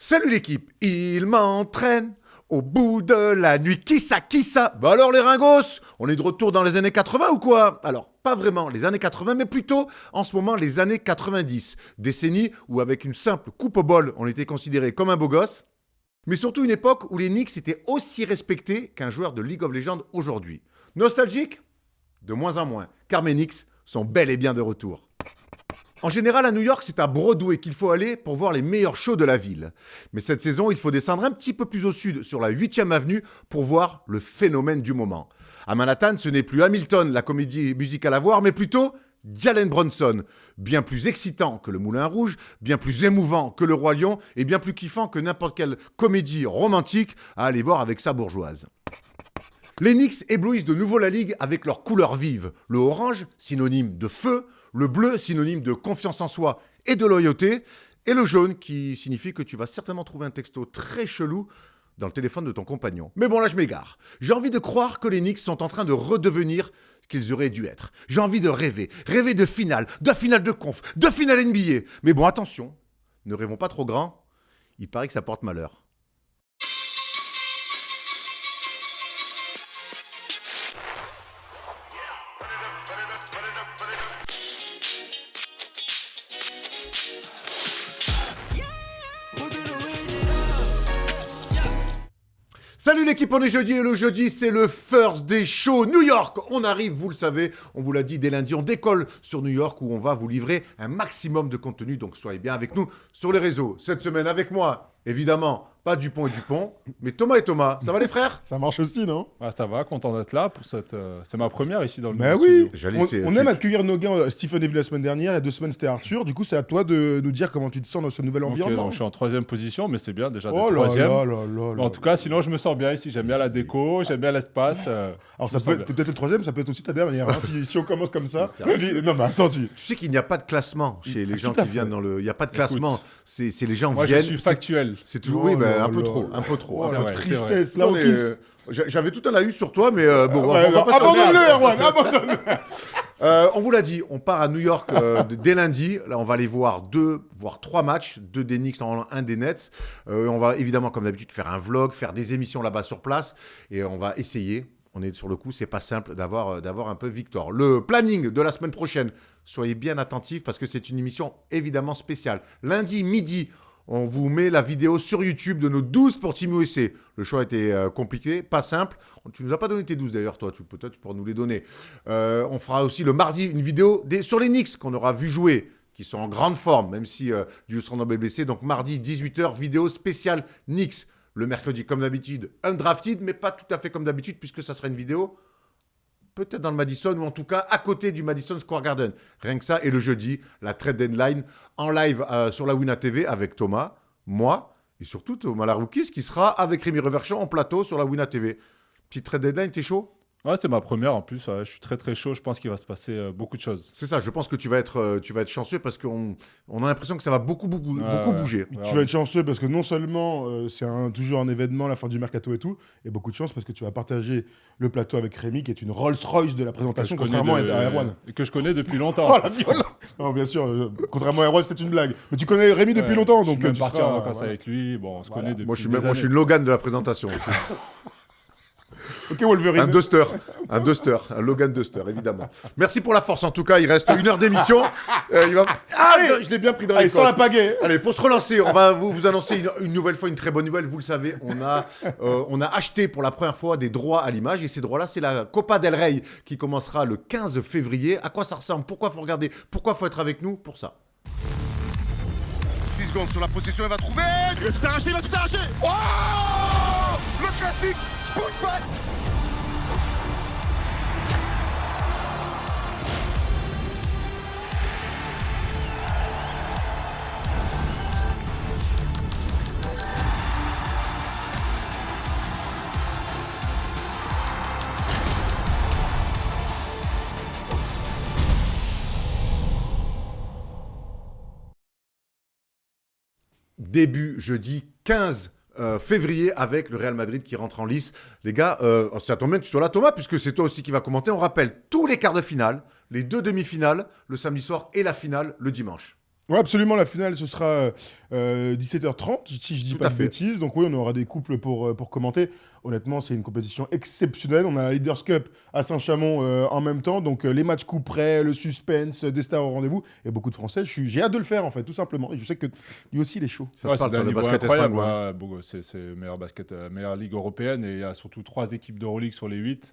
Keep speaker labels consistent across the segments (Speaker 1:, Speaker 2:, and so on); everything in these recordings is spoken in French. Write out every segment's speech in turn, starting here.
Speaker 1: Salut l'équipe, il m'entraîne au bout de la nuit. Qui ça? Bah alors les ringos, on est de retour dans les années 80 ou quoi? Alors, pas vraiment les années 80, mais plutôt en ce moment les années 90. Décennie où avec une simple coupe au bol, on était considéré comme un beau gosse. Mais surtout une époque où les Knicks étaient aussi respectés qu'un joueur de League of Legends aujourd'hui. Nostalgique? De moins en moins, car mes Knicks sont bel et bien de retour. En général, à New York, c'est à Broadway qu'il faut aller pour voir les meilleurs shows de la ville. Mais cette saison, il faut descendre un petit peu plus au sud, sur la 8e avenue, pour voir le phénomène du moment. À Manhattan, ce n'est plus Hamilton, la comédie musicale à voir, mais plutôt Jalen Brunson. Bien plus excitant que le Moulin Rouge, bien plus émouvant que le Roi Lion, et bien plus kiffant que n'importe quelle comédie romantique à aller voir avec sa bourgeoise. Les Knicks éblouissent de nouveau la ligue avec leurs couleurs vives. Le orange, synonyme de feu, le bleu, synonyme de confiance en soi et de loyauté, et le jaune, qui signifie que tu vas certainement trouver un texto très chelou dans le téléphone de ton compagnon. Mais bon, là, je m'égare. J'ai envie de croire que les Knicks sont en train de redevenir ce qu'ils auraient dû être. J'ai envie de rêver de finale de conf, de finale NBA. Mais bon, attention, ne rêvons pas trop grand, il paraît que ça porte malheur. Salut l'équipe, on est jeudi et le jeudi c'est le First Day Show New York. On arrive, vous le savez, on vous l'a dit dès lundi, on décolle sur New York où on va vous livrer un maximum de contenu. Donc soyez bien avec nous sur les réseaux. Cette semaine avec moi, évidemment, pas Dupont et Dupont, mais Thomas et Thomas. Ça va les frères?
Speaker 2: Ça marche aussi, non?
Speaker 3: Ah, ça va, content d'être là pour cette. C'est ma première ici dans le
Speaker 2: Bah
Speaker 3: nouveau
Speaker 2: oui,
Speaker 3: studio.
Speaker 2: on aime accueillir nos gars. Stephen est venu la semaine dernière, il y a 2 semaines c'était Arthur. Du coup, c'est à toi de nous dire comment tu te sens dans ce nouvel
Speaker 3: Ok,
Speaker 2: environnement.
Speaker 3: donc je suis en 3e position, mais c'est bien déjà d'être
Speaker 2: Oh là
Speaker 3: 3e.
Speaker 2: là là là
Speaker 3: En tout cas, sinon je me sens bien ici. J'aime bien la déco, j'aime bien l'espace.
Speaker 2: Alors ça
Speaker 3: je
Speaker 2: peut
Speaker 3: me
Speaker 2: être
Speaker 3: sens
Speaker 2: peut-être le 3e, ça peut être aussi ta dernière. Hein, si on commence comme ça.
Speaker 1: C'est vrai.
Speaker 2: Non mais attends,
Speaker 1: Tu sais qu'il n'y a pas de classement chez les gens
Speaker 2: tout à
Speaker 1: qui viennent
Speaker 2: fait.
Speaker 1: dans le... Il n'y a pas de
Speaker 3: Écoute,
Speaker 1: classement. C'est les gens
Speaker 3: Moi,
Speaker 1: viennent...
Speaker 3: je suis factuel.
Speaker 1: C'est toujours...
Speaker 2: Oh
Speaker 1: oui, ben,
Speaker 2: là
Speaker 1: un peu
Speaker 2: là
Speaker 1: trop,
Speaker 2: là.
Speaker 1: un peu trop.
Speaker 2: Oh
Speaker 3: C'est
Speaker 2: la
Speaker 3: vrai, c'est
Speaker 2: tristesse,
Speaker 1: Non,
Speaker 2: là on
Speaker 1: mais,
Speaker 2: kiffe.
Speaker 1: j'avais tout un laïus sur toi, mais bon,
Speaker 2: Ouais,
Speaker 1: on va pas
Speaker 2: abandonne-le,
Speaker 1: s'en-
Speaker 2: Erwan, abandonne.
Speaker 1: On vous l'a dit, on part à New York dès lundi. Là, on va aller voir 2, voire 3 matchs. 2 des Knicks, normalement 1 des Nets. On va évidemment, comme d'habitude, faire un vlog, faire des émissions là-bas sur place. Et on va essayer, on est sur le coup, c'est pas simple d'avoir un peu victoire. Le planning de la semaine prochaine, soyez bien attentifs parce que c'est une émission évidemment spéciale. Lundi midi, on vous met la vidéo sur YouTube de nos 12 pour Team USA. Le choix était compliqué, pas simple. Tu nous as pas donné tes 12 d'ailleurs, toi. Peut-être tu pourras nous les donner. On fera aussi le mardi une vidéo sur les Knicks qu'on aura vu jouer, qui sont en grande forme, même si Julius Randle est blessé. Donc mardi, 18h, vidéo spéciale Knicks. Le mercredi, comme d'habitude, undrafted, mais pas tout à fait comme d'habitude, puisque ça sera une vidéo peut-être dans le Madison, ou en tout cas à côté du Madison Square Garden. Rien que ça. Et le jeudi, la trade deadline en live sur la Wina TV avec Thomas, moi, et surtout Thomas Laroukis, qui sera avec Rémi Reverchon en plateau sur la Wina TV. Petite trade deadline, t'es chaud?
Speaker 3: Ouais, c'est ma première en plus. Ouais, je suis très très chaud. Je pense qu'il va se passer beaucoup de choses.
Speaker 1: C'est ça, je pense que tu vas être chanceux parce qu'on a l'impression que ça va beaucoup bouger.
Speaker 3: Ouais,
Speaker 2: Tu vas être chanceux parce que non seulement c'est toujours un événement, la fin du mercato et tout, et beaucoup de chance parce que tu vas partager le plateau avec Rémi, qui est une Rolls-Royce de la présentation, contrairement à Erwan.
Speaker 3: Que je connais depuis longtemps.
Speaker 2: Oh la violence. Non, bien sûr, contrairement à Erwan, c'est une blague. Mais tu connais Rémi depuis longtemps, donc
Speaker 3: je suis même
Speaker 2: tu
Speaker 3: parti
Speaker 2: seras,
Speaker 3: en vacances
Speaker 2: voilà.
Speaker 3: avec lui. Bon, on se connaît depuis
Speaker 1: Moi, je
Speaker 3: des
Speaker 1: suis
Speaker 3: années.
Speaker 1: Logan de la présentation.
Speaker 2: Ok, Wolverine.
Speaker 1: Un Duster, un Logan Duster, évidemment. Merci pour la force, en tout cas. Il reste 1 heure d'émission. Allez, je l'ai bien pris dans les
Speaker 2: Allez, sans la pagaie.
Speaker 1: Allez, pour se relancer, on va vous annoncer une nouvelle fois, une très bonne nouvelle. Vous le savez, on a acheté pour la première fois des droits à l'image. Et ces droits-là, c'est la Copa del Rey qui commencera le 15 février. À quoi ça ressemble? Pourquoi faut regarder? Pourquoi faut être avec nous? Pour ça. 6 secondes sur la position, il va trouver. Il va tout arracher, Oh, le classique putback. Début jeudi 15 février avec le Real Madrid qui rentre en lice. Les gars, ça tombe bien que tu sois là, Thomas, puisque c'est toi aussi qui va commenter. On rappelle tous les quarts de finale, les 2 demi-finales le samedi soir et la finale le dimanche.
Speaker 2: Ouais, absolument. La finale, ce sera 17h30, si je dis
Speaker 1: Tout
Speaker 2: pas
Speaker 1: à
Speaker 2: de
Speaker 1: fait.
Speaker 2: bêtises. Donc oui, on aura des couples pour commenter. Honnêtement, c'est une compétition exceptionnelle. On a la Leaders Cup à Saint-Chamond en même temps. Donc les matchs coup près, le suspense, des stars au rendez-vous. Et beaucoup de Français. J'ai hâte de le faire, en fait, tout simplement. Et je sais que lui aussi, il est chaud.
Speaker 1: Ça
Speaker 3: Ouais,
Speaker 1: te parle,
Speaker 3: c'est d'un
Speaker 1: toi, le
Speaker 3: niveau
Speaker 1: basket
Speaker 3: incroyable.
Speaker 1: espagnol.
Speaker 3: Ouais, c'est meilleure meilleure ligue européenne et il y a surtout 3 équipes d'Euroleague sur les 8.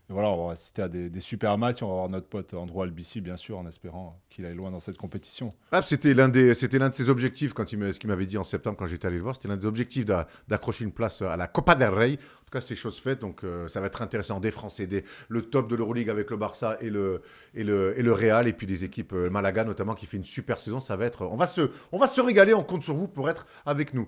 Speaker 3: Et voilà, on va assister à des super matchs. On va voir notre pote Andro Albici, bien sûr, en espérant qu'il aille loin dans cette compétition.
Speaker 1: Ah, c'était l'un de ses objectifs ce qu'il m'avait dit en septembre quand j'étais allé le voir. C'était l'un des objectifs d'accrocher une place à la Copa del Rey. En tout cas, c'est chose faite. Donc, ça va être intéressant. Des Français, le top de l'Euroleague avec le Barça et le Real. Et puis des équipes, Malaga notamment, qui fait une super saison. Ça va être, on va se régaler. On compte sur vous pour être avec nous.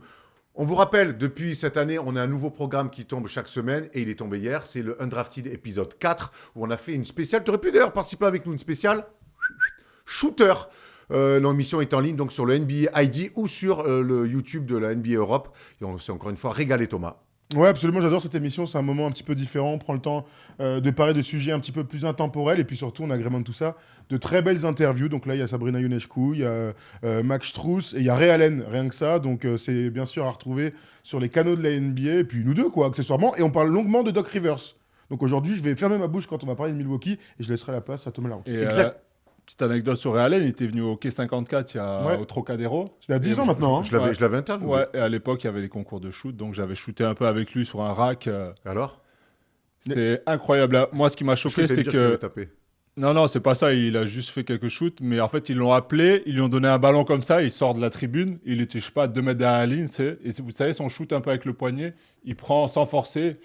Speaker 1: On vous rappelle, depuis cette année, on a un nouveau programme qui tombe chaque semaine et il est tombé hier. C'est le Undrafted épisode 4 où on a fait une spéciale. Tu aurais pu d'ailleurs participer avec nous, une spéciale shooter. L'émission est en ligne donc sur le NBA ID ou sur le YouTube de la NBA Europe. Et on s'est encore une fois régalé, Thomas.
Speaker 2: Ouais, absolument, j'adore cette émission, c'est un moment un petit peu différent, on prend le temps de parler de sujets un petit peu plus intemporels, et puis surtout on agrémente tout ça de très belles interviews. Donc là il y a Sabrina Ionescu, il y a Max Strus, et il y a Ray Allen, rien que ça, donc c'est bien sûr à retrouver sur les canaux de la NBA, et puis nous deux quoi, accessoirement, et on parle longuement de Doc Rivers. Donc aujourd'hui je vais fermer ma bouche quand on va parler de Milwaukee, et je laisserai la place à Thomas Larousse.
Speaker 3: Et
Speaker 1: Exact.
Speaker 3: petite anecdote sur Ray Allen, il était venu au Quai 54
Speaker 2: Ouais.
Speaker 3: au Trocadéro.
Speaker 2: C'est à 10 ans maintenant, hein.
Speaker 1: Je l'avais interviewé.
Speaker 3: Ouais, et à l'époque, il y avait les concours de shoot, donc j'avais shooté un peu avec lui sur un rack.
Speaker 1: Alors
Speaker 3: C'est incroyable. Moi, ce qui m'a choqué, c'est que... Non, c'est pas ça, il a juste fait quelques shoots, mais en fait, ils l'ont appelé, ils lui ont donné un ballon comme ça, il sort de la tribune, il était, je sais pas, 2 mètres derrière la ligne, tu sais, et vous savez, son shoot un peu avec le poignet, il prend sans forcer,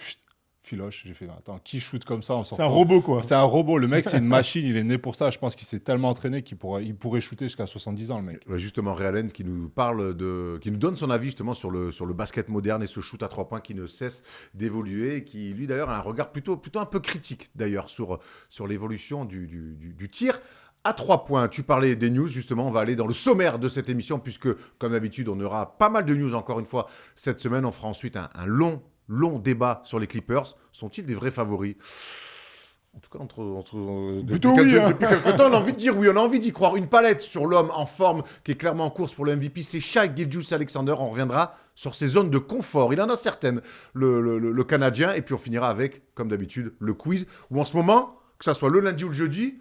Speaker 3: filoche. J'ai fait, attends, qui shoot comme ça en sortant?
Speaker 2: C'est un robot quoi.
Speaker 3: C'est un robot, le mec, c'est une machine, il est né pour ça. Je pense qu'il s'est tellement entraîné qu'il pourrait shooter jusqu'à 70 ans, le mec.
Speaker 1: Ouais, justement, Ray Allen qui nous qui nous donne son avis justement sur le basket moderne et ce shoot à 3 points qui ne cesse d'évoluer et qui, lui d'ailleurs, a un regard plutôt un peu critique d'ailleurs sur l'évolution du tir à 3 points. Tu parlais des news, justement, on va aller dans le sommaire de cette émission puisque, comme d'habitude, on aura pas mal de news encore une fois cette semaine. On fera ensuite un long débat sur les Clippers. Sont-ils des vrais favoris? En tout cas,
Speaker 2: Plutôt oui, hein.
Speaker 1: depuis quelques temps, on a envie de dire oui, on a envie d'y croire. Une palette sur l'homme en forme qui est clairement en course pour le MVP, c'est Shai Gilgeous-Alexander. On reviendra sur ses zones de confort. Il en a certaines, le Canadien. Et puis on finira avec, comme d'habitude, le quiz. Où en ce moment, que ça soit le lundi ou le jeudi,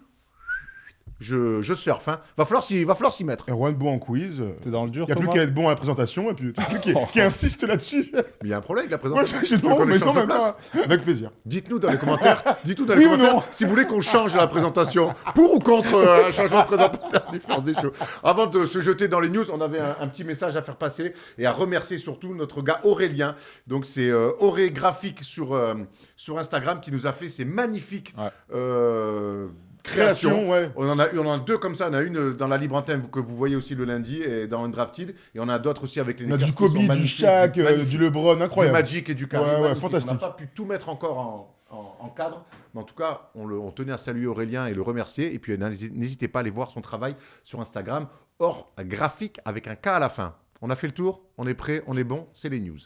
Speaker 1: je surfe. Hein. Va falloir s'y mettre.
Speaker 2: Erwan bon en quiz.
Speaker 3: T'es dans le dur,
Speaker 2: Il n'y a plus
Speaker 3: Thomas
Speaker 2: qu'à être bon à la présentation, et puis c'est lui qui insiste là-dessus.
Speaker 1: Mais il y a un problème avec la
Speaker 2: Moi,
Speaker 1: présentation.
Speaker 2: je
Speaker 1: Tu veux qu'on
Speaker 2: mais
Speaker 1: échange
Speaker 2: non,
Speaker 1: de
Speaker 2: même
Speaker 1: place
Speaker 2: pas. Avec plaisir.
Speaker 1: Dites-nous dans les commentaires,
Speaker 2: Oui ou non
Speaker 1: si vous voulez qu'on change la présentation. Pour ou contre un changement de présentation des forces des shows. Avant de se jeter dans les news, on avait un petit message à faire passer et à remercier surtout notre gars Aurélien. Donc c'est Auré Graphique sur Instagram qui nous a fait ces magnifiques créations.
Speaker 2: Ouais.
Speaker 1: On en a deux comme ça. On a une dans la libre antenne que vous voyez aussi le lundi et dans Undrafted. Et on a d'autres aussi avec les
Speaker 2: On a du
Speaker 1: Lakers qui sont
Speaker 2: Kobe, du
Speaker 1: magnifiques,
Speaker 2: Shaq,
Speaker 1: magnifiques.
Speaker 2: du LeBron,
Speaker 1: Du
Speaker 2: incroyable.
Speaker 1: Magic et du Karim.
Speaker 2: Ouais,
Speaker 1: magnifique.
Speaker 2: fantastique.
Speaker 1: On n'a pas pu tout mettre encore en cadre. Mais en tout cas, on tenait à saluer Aurélien et le remercier. Et puis, n'hésitez pas à aller voir son travail sur Instagram, hors graphique avec un K à la fin. On a fait le tour, on est prêt, on est bon, c'est les news.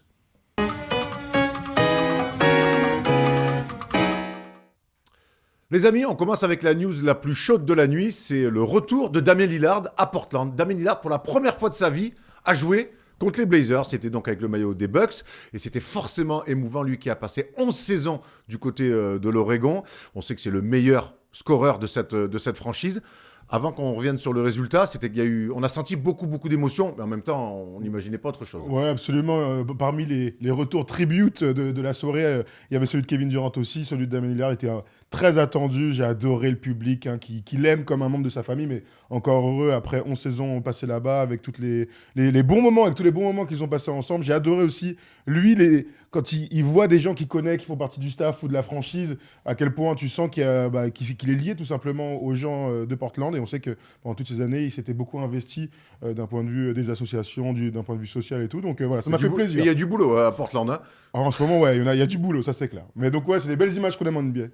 Speaker 1: Les amis, on commence avec la news la plus chaude de la nuit. C'est le retour de Damian Lillard à Portland. Damian Lillard, pour la première fois de sa vie, a joué contre les Blazers. C'était donc avec le maillot des Bucks. Et c'était forcément émouvant, lui qui a passé 11 saisons du côté de l'Oregon. On sait que c'est le meilleur scoreur de cette franchise. Avant qu'on revienne sur le résultat, c'était on a senti beaucoup d'émotions, mais en même temps, on n'imaginait pas autre chose.
Speaker 2: Ouais, absolument. Parmi les retours tribute de la soirée, il y avait celui de Kevin Durant aussi, celui de Damian Lillard était très attendu. J'ai adoré le public qui l'aime comme un membre de sa famille, mais encore heureux après 11 saisons passées là-bas avec tous les bons moments, avec tous les bons moments qu'ils ont passés ensemble. J'ai adoré aussi, lui, quand il voit des gens qu'il connaît, qui font partie du staff ou de la franchise, à quel point tu sens qu'il est lié tout simplement aux gens de Portland. Et on sait que pendant toutes ces années, il s'était beaucoup investi d'un point de vue des associations, d'un point de vue social et tout. Donc voilà, ça m'a fait plaisir.
Speaker 1: Et il y a du boulot à Portland. Hein.
Speaker 2: Alors, en ce moment, ouais, il y a du boulot, ça c'est clair. Mais donc ouais, c'est des belles images qu'on aime en NBA.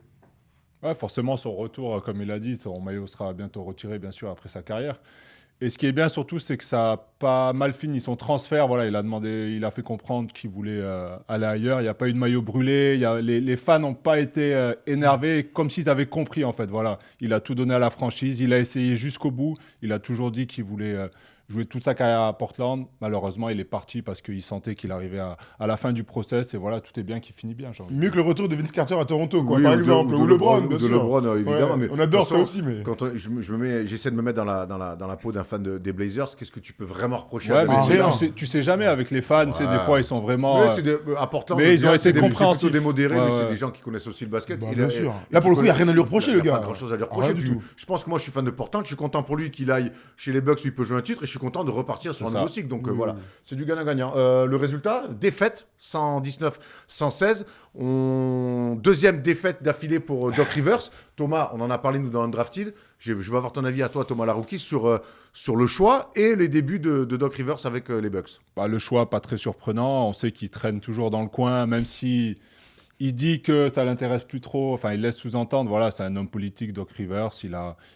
Speaker 3: Ouais, forcément, son retour, comme il a dit, son maillot sera bientôt retiré, bien sûr, après sa carrière. Et ce qui est bien surtout, c'est que ça a pas mal fini. Son transfert, voilà, il a fait comprendre qu'il voulait aller ailleurs. Il n'y a pas eu de maillot brûlé. Les fans n'ont pas été énervés, comme s'ils avaient compris, en fait. Voilà, il a tout donné à la franchise. Il a essayé jusqu'au bout. Il a toujours dit qu'il voulait joué toute sa carrière à Portland. Malheureusement, il est parti parce qu'il sentait qu'il arrivait à la fin du process. Et voilà, tout est bien qui finit bien.
Speaker 2: Mieux que le retour de Vince Carter à Toronto, quoi,
Speaker 1: Oui,
Speaker 2: par exemple. Ou LeBron, bien
Speaker 1: de
Speaker 2: sûr.
Speaker 1: LeBron, évidemment.
Speaker 2: Ouais,
Speaker 1: Mais
Speaker 2: on adore ça
Speaker 1: façon,
Speaker 2: aussi. Mais...
Speaker 1: Quand j'essaie de me mettre dans la peau d'un fan des Blazers, qu'est-ce que tu peux vraiment reprocher
Speaker 3: ouais,
Speaker 1: à
Speaker 3: mais
Speaker 1: Blazers
Speaker 3: tu sais jamais avec les fans. Des fois, ils sont vraiment.
Speaker 1: À Portland,
Speaker 3: mais ils ont été compréhensifs.
Speaker 1: C'est démodéré, mais c'est des gens qui connaissent aussi le basket.
Speaker 2: Bien sûr. Là, pour le coup, il n'y a rien à lui reprocher, le gars.
Speaker 1: Il n'y a pas grand-chose à lui reprocher du tout. Je pense que moi, je suis fan de Portland. Je suis content pour lui qu'il aille chez les Bucks où il peut jouer un titre. Et je suis content de repartir sur un nouveau cycle. Donc voilà, c'est du gagnant-gagnant. Le résultat, défaite, 119-116. Deuxième défaite d'affilée pour Doc Rivers. Thomas, on en a parlé nous dans Undrafted. Je vais avoir ton avis à toi, Thomas Larrouki, sur le choix et les débuts de Doc Rivers avec les Bucks.
Speaker 3: Le choix, pas très surprenant. On sait qu'il traîne toujours dans le coin, même si il dit que ça l'intéresse plus trop. Enfin, il laisse sous-entendre. Voilà, c'est un homme politique, Doc Rivers.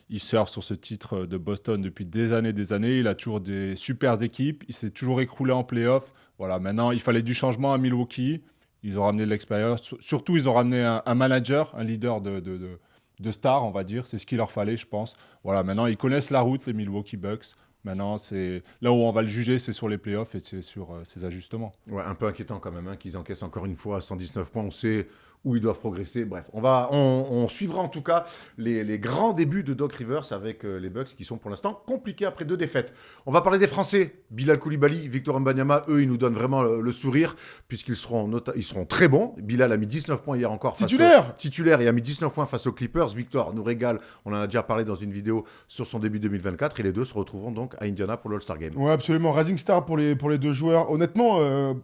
Speaker 3: Il surfe sur ce titre de Boston depuis des années. Il a toujours des super équipes. Il s'est toujours écroulé en play-off. Voilà, maintenant, il fallait du changement à Milwaukee. Ils ont ramené de l'expérience. Surtout, ils ont ramené un manager, un leader de star, on va dire. C'est ce qu'il leur fallait, je pense. Voilà, maintenant, ils connaissent la route, les Milwaukee Bucks. Maintenant, c'est là où on va le juger, c'est sur les playoffs et c'est sur ses ajustements.
Speaker 1: Ouais, un peu inquiétant quand même, qu'ils encaissent encore une fois 119 points. On sait où ils doivent progresser. Bref, on suivra en tout cas les grands débuts de Doc Rivers avec les Bucks qui sont pour l'instant compliqués après 2 défaites. On va parler des Français. Bilal Koulibaly, Victor Mbanyama, eux, ils nous donnent vraiment le sourire puisqu'ils seront très bons. Bilal a mis 19 points hier encore. Titulaire et a mis 19 points face aux Clippers. Victor nous régale. On en a déjà parlé dans une vidéo sur son début 2024 et les deux se retrouveront donc à Indiana pour l'All-Star Game.
Speaker 2: Ouais, absolument. Rising Star pour les deux joueurs. Honnêtement,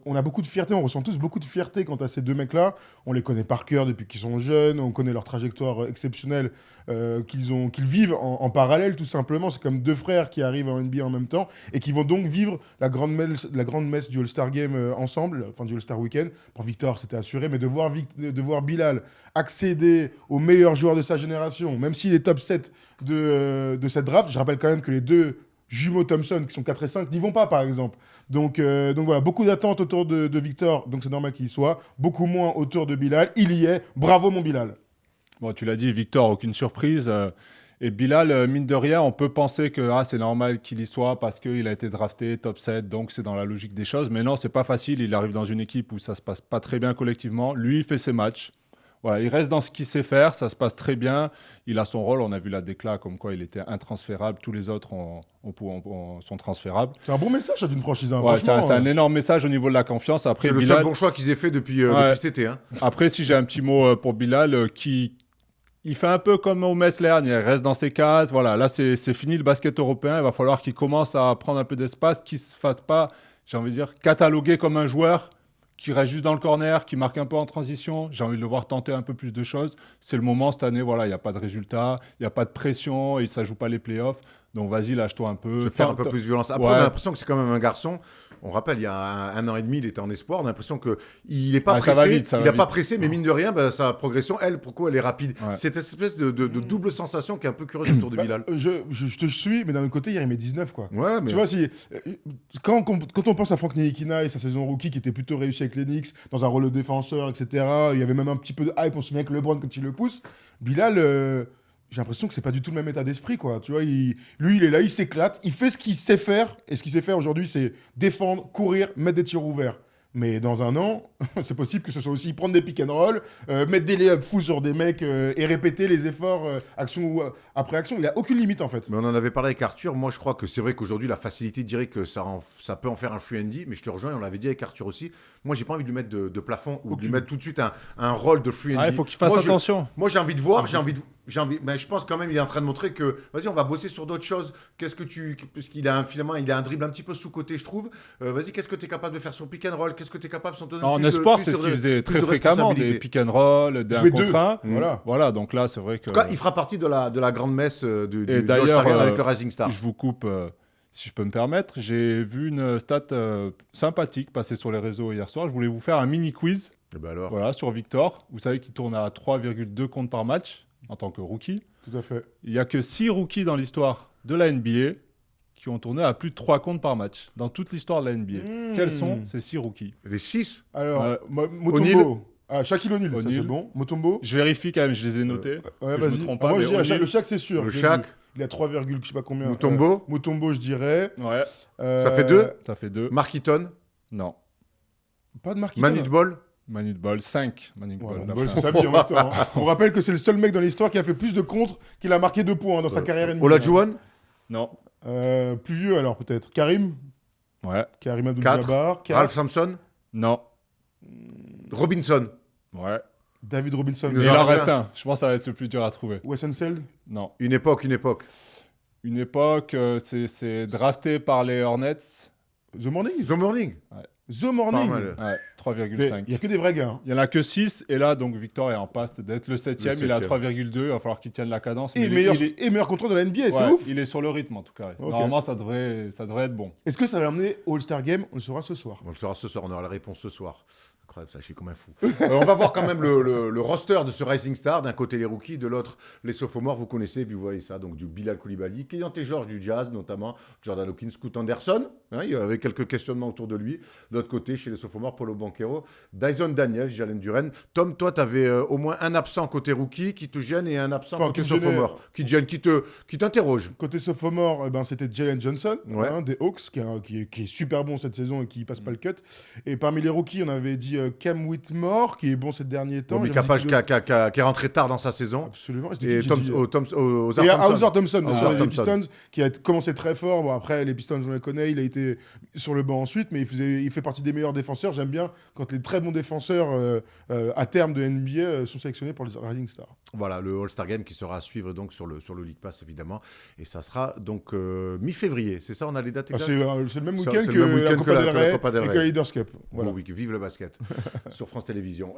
Speaker 2: on a beaucoup de fierté. On ressent tous beaucoup de fierté quant à ces deux mecs-là. On les connaît par cœur depuis qu'ils sont jeunes. On connaît leur trajectoire exceptionnelle qu'ils vivent en parallèle, tout simplement. C'est comme deux frères qui arrivent en NBA en même temps et qui vont donc vivre la grande messe du All-Star Game ensemble, enfin du All-Star Weekend. Pour Victor, c'était assuré. Mais de voir Bilal accéder au meilleur joueur de sa génération, même s'il est top 7 de cette draft, je rappelle quand même que les deux jumeaux Thompson, qui sont 4 et 5, n'y vont pas, par exemple. Donc voilà, beaucoup d'attentes autour de Victor, donc c'est normal qu'il y soit. Beaucoup moins autour de Bilal. Il y est. Bravo, mon Bilal.
Speaker 3: Bon, tu l'as dit, Victor, aucune surprise. Et Bilal, mine de rien, on peut penser que c'est normal qu'il y soit parce qu'il a été drafté top 7, donc c'est dans la logique des choses. Mais non, c'est pas facile. Il arrive dans une équipe où ça se passe pas très bien collectivement. Lui, il fait ses matchs. Voilà, il reste dans ce qu'il sait faire, ça se passe très bien. Il a son rôle, on a vu la déclat comme quoi il était intransférable. Tous les autres sont transférables.
Speaker 2: C'est un bon message d'une franchise.
Speaker 3: Ouais, c'est un énorme message au niveau de la confiance. Après,
Speaker 1: c'est le seul bon choix qu'ils aient fait depuis cet été. Hein.
Speaker 3: Après, si j'ai un petit mot pour Bilal, il fait un peu comme au Messler, il reste dans ses cases. Voilà, là, c'est fini le basket européen. Il va falloir qu'il commence à prendre un peu d'espace, qu'il ne se fasse pas, j'ai envie de dire, cataloguer comme un joueur qui reste juste dans le corner, qui marque un peu en transition. J'ai envie de le voir tenter un peu plus de choses. C'est le moment cette année, voilà, il n'y a pas de résultat, il n'y a pas de pression, et ça ne joue pas les playoffs. Donc vas-y, lâche-toi un peu.
Speaker 1: Se faire un peu plus de violence. Après, on a l'impression que c'est quand même un garçon. On rappelle, il y a un an et demi, il était en espoir. On a l'impression qu'il n'est pas pressé. Il n'est pas pressé, mais mine de rien, sa progression, pourquoi elle est rapide. Ouais. Cette espèce de double sensation qui est un peu curieuse autour de Bilal.
Speaker 2: Je te suis, mais d'un autre côté, hier, il met 19, quoi.
Speaker 1: Ouais, mais...
Speaker 2: Tu vois, quand on pense à Frank Ntilikina et sa saison rookie qui était plutôt réussie avec les Knicks, dans un rôle de défenseur, etc., il y avait même un petit peu de hype. On se souvient que LeBron, quand il le pousse, Bilal... j'ai l'impression que c'est pas du tout le même état d'esprit, quoi. Tu vois, lui, il est là, il s'éclate, il fait ce qu'il sait faire. Et ce qu'il sait faire aujourd'hui, c'est défendre, courir, mettre des tirs ouverts. Mais dans un an, c'est possible que ce soit aussi prendre des pick and roll, mettre des lay-ups fous sur des mecs et répéter les efforts action après action. Il a aucune limite, en fait.
Speaker 1: Mais on en avait parlé avec Arthur. Moi, je crois que c'est vrai qu'aujourd'hui, la facilité dirait que ça peut en faire un free and D. Mais je te rejoins, on l'avait dit avec Arthur aussi. Moi, j'ai pas envie de lui mettre de plafond ou de lui mettre tout de suite un rôle de free and D.
Speaker 3: Il faut qu'il fasse attention.
Speaker 1: Moi, j'ai envie de voir, mais je pense quand même il est en train de montrer que vas-y, on va bosser sur d'autres choses. Parce qu'il a il a un dribble un petit peu sous-côté, je trouve. Vas-y, qu'est-ce que tu es capable de faire sur pick and roll? Qu'est-ce que tu es capable de
Speaker 3: en espoir, c'est ce qu'il faisait très fréquemment, des pick and roll, des 1 contre 1. Voilà, donc là, c'est vrai que...
Speaker 1: En tout cas, il fera partie de la grande messe du
Speaker 3: All-Star
Speaker 1: Game avec le Rising Star.
Speaker 3: Je vous coupe, si je peux me permettre. J'ai vu une stat sympathique passer sur les réseaux hier soir. Je voulais vous faire un mini quiz. Voilà, sur Victor. Vous savez qu'il tourne à 3,2 comptes par match en tant que rookie.
Speaker 2: Tout à fait.
Speaker 3: Il n'y a que 6 rookies dans l'histoire de la NBA qui ont tourné à plus de 3 comptes par match dans toute l'histoire de la NBA. Quels sont ces 6 rookies?
Speaker 1: Les 6?
Speaker 2: Alors, Mutombo. Shaquille O'Neal, ça c'est bon. Mutombo.
Speaker 3: Je vérifie quand même, je les ai notés.
Speaker 2: Ouais,
Speaker 3: que je me
Speaker 2: vas-y.
Speaker 3: trompe pas,
Speaker 2: Moi,
Speaker 3: mais
Speaker 2: je dirais
Speaker 3: O'Neal-
Speaker 2: le Shaq, c'est sûr.
Speaker 1: Le
Speaker 2: je l'ai
Speaker 1: Shaq.
Speaker 2: dit. Il a 3, je sais pas combien.
Speaker 1: Mutombo.
Speaker 2: Mutombo, je dirais.
Speaker 3: Ouais,
Speaker 1: Ça fait 2.
Speaker 3: ça fait 2.
Speaker 1: Mark Eaton.
Speaker 3: Non.
Speaker 2: Pas de marque.
Speaker 1: Manute Ball.
Speaker 3: Manute Ball, 5. Manute
Speaker 2: Ouais,
Speaker 3: Ball.
Speaker 2: bon,
Speaker 3: la
Speaker 2: c'est
Speaker 3: fin.
Speaker 2: sa vie en même temps, hein. On rappelle que c'est le seul mec dans l'histoire qui a fait plus de contres qu'il a marqué 2 points dans sa carrière NBA.
Speaker 1: Olajuwon.
Speaker 3: Non.
Speaker 2: Plus vieux alors peut-être. Karim
Speaker 3: Ouais.
Speaker 2: Karim
Speaker 1: 4.
Speaker 2: Abdul-Jabbar.
Speaker 1: Ralph Sampson.
Speaker 3: Non.
Speaker 1: Robinson.
Speaker 3: Ouais.
Speaker 2: David Robinson.
Speaker 1: Il nous
Speaker 3: Mais il
Speaker 1: en
Speaker 3: en
Speaker 1: reste
Speaker 3: reste un. Je pense que ça va être le plus dur à trouver.
Speaker 2: Wes Unseld.
Speaker 3: Non.
Speaker 1: Une époque.
Speaker 3: Une époque, c'est drafté par les Hornets.
Speaker 2: The Morning.
Speaker 1: The Morning.
Speaker 2: The Morning.
Speaker 1: Pas mal.
Speaker 3: Ouais,
Speaker 2: Il
Speaker 3: 3,5.
Speaker 2: n'y a que des vrais gars. Hein.
Speaker 3: Il y en a que 6, et là, donc Victor est en passe d'être le 7ème. Il a
Speaker 1: 7e.
Speaker 3: 3,2. Il va falloir qu'il tienne la cadence.
Speaker 2: Et
Speaker 3: mais
Speaker 2: meilleur contrôle de la NBA, c'est
Speaker 3: ouais,
Speaker 2: ouf.
Speaker 3: il est sur le rythme en tout cas.
Speaker 2: Ok.
Speaker 3: Normalement, ça devrait être bon.
Speaker 2: Est-ce que ça va l'emmener au All-Star Game? On le saura ce soir.
Speaker 1: On le saura ce soir, on aura la réponse ce soir. Incroyable, ça, je suis comme un fou. On va voir quand même le roster de ce Rising Star. D'un côté les rookies, de l'autre les sophomores. Vous connaissez, puis vous voyez ça. Donc du Bilal Koulibaly, Keontae George du Jazz, notamment Jordan Hawkins, Scoot Anderson. Hein, il y avait quelques questionnements autour de lui. De l'autre côté, chez les sophomores, Paulo Banchero, Dyson Daniels, Jalen Duren. Tom, toi, tu avais au moins un absent côté rookie qui te gêne et un absent
Speaker 2: Enfin,
Speaker 1: côté
Speaker 2: qui me gênait.
Speaker 1: sophomore. Qui te gêne, qui t'interroge.
Speaker 2: Côté sophomore, c'était Jalen Johnson,
Speaker 1: Ouais.
Speaker 2: des Hawks, qui est super bon cette saison et qui passe pas le cut. Et parmi les rookies, on avait dit Cam Whitmore, qui est bon ces derniers temps.
Speaker 1: Bon,
Speaker 2: J'avais
Speaker 1: Mika
Speaker 2: dit
Speaker 1: Page
Speaker 2: que-
Speaker 1: qui est rentré tard dans sa saison.
Speaker 2: Absolument.
Speaker 1: Et
Speaker 2: Et Hauser Thompson, bien sûr,
Speaker 1: Hauser
Speaker 2: les
Speaker 1: Thompson.
Speaker 2: Pistons, qui a commencé très fort. Bon, après, les Pistons, on les connaît, il a été sur le banc ensuite, mais il fait partie des meilleurs défenseurs. J'aime bien quand les très bons défenseurs à terme de NBA sont sélectionnés pour les Rising Stars.
Speaker 1: Voilà, le All-Star Game qui sera à suivre donc sur le League Pass, évidemment. Et ça sera donc mi-février. C'est ça, on a les dates exactes
Speaker 2: C'est le même
Speaker 1: Ça,
Speaker 2: week-end
Speaker 1: c'est
Speaker 2: que
Speaker 1: le même week-end
Speaker 2: la
Speaker 1: que
Speaker 2: Copa del
Speaker 1: la
Speaker 2: Rey
Speaker 1: Copa del
Speaker 2: et que
Speaker 1: Rey.
Speaker 2: la Leaders Cup. Voilà.
Speaker 1: Bon, oui, vive le basket sur France Télévisions.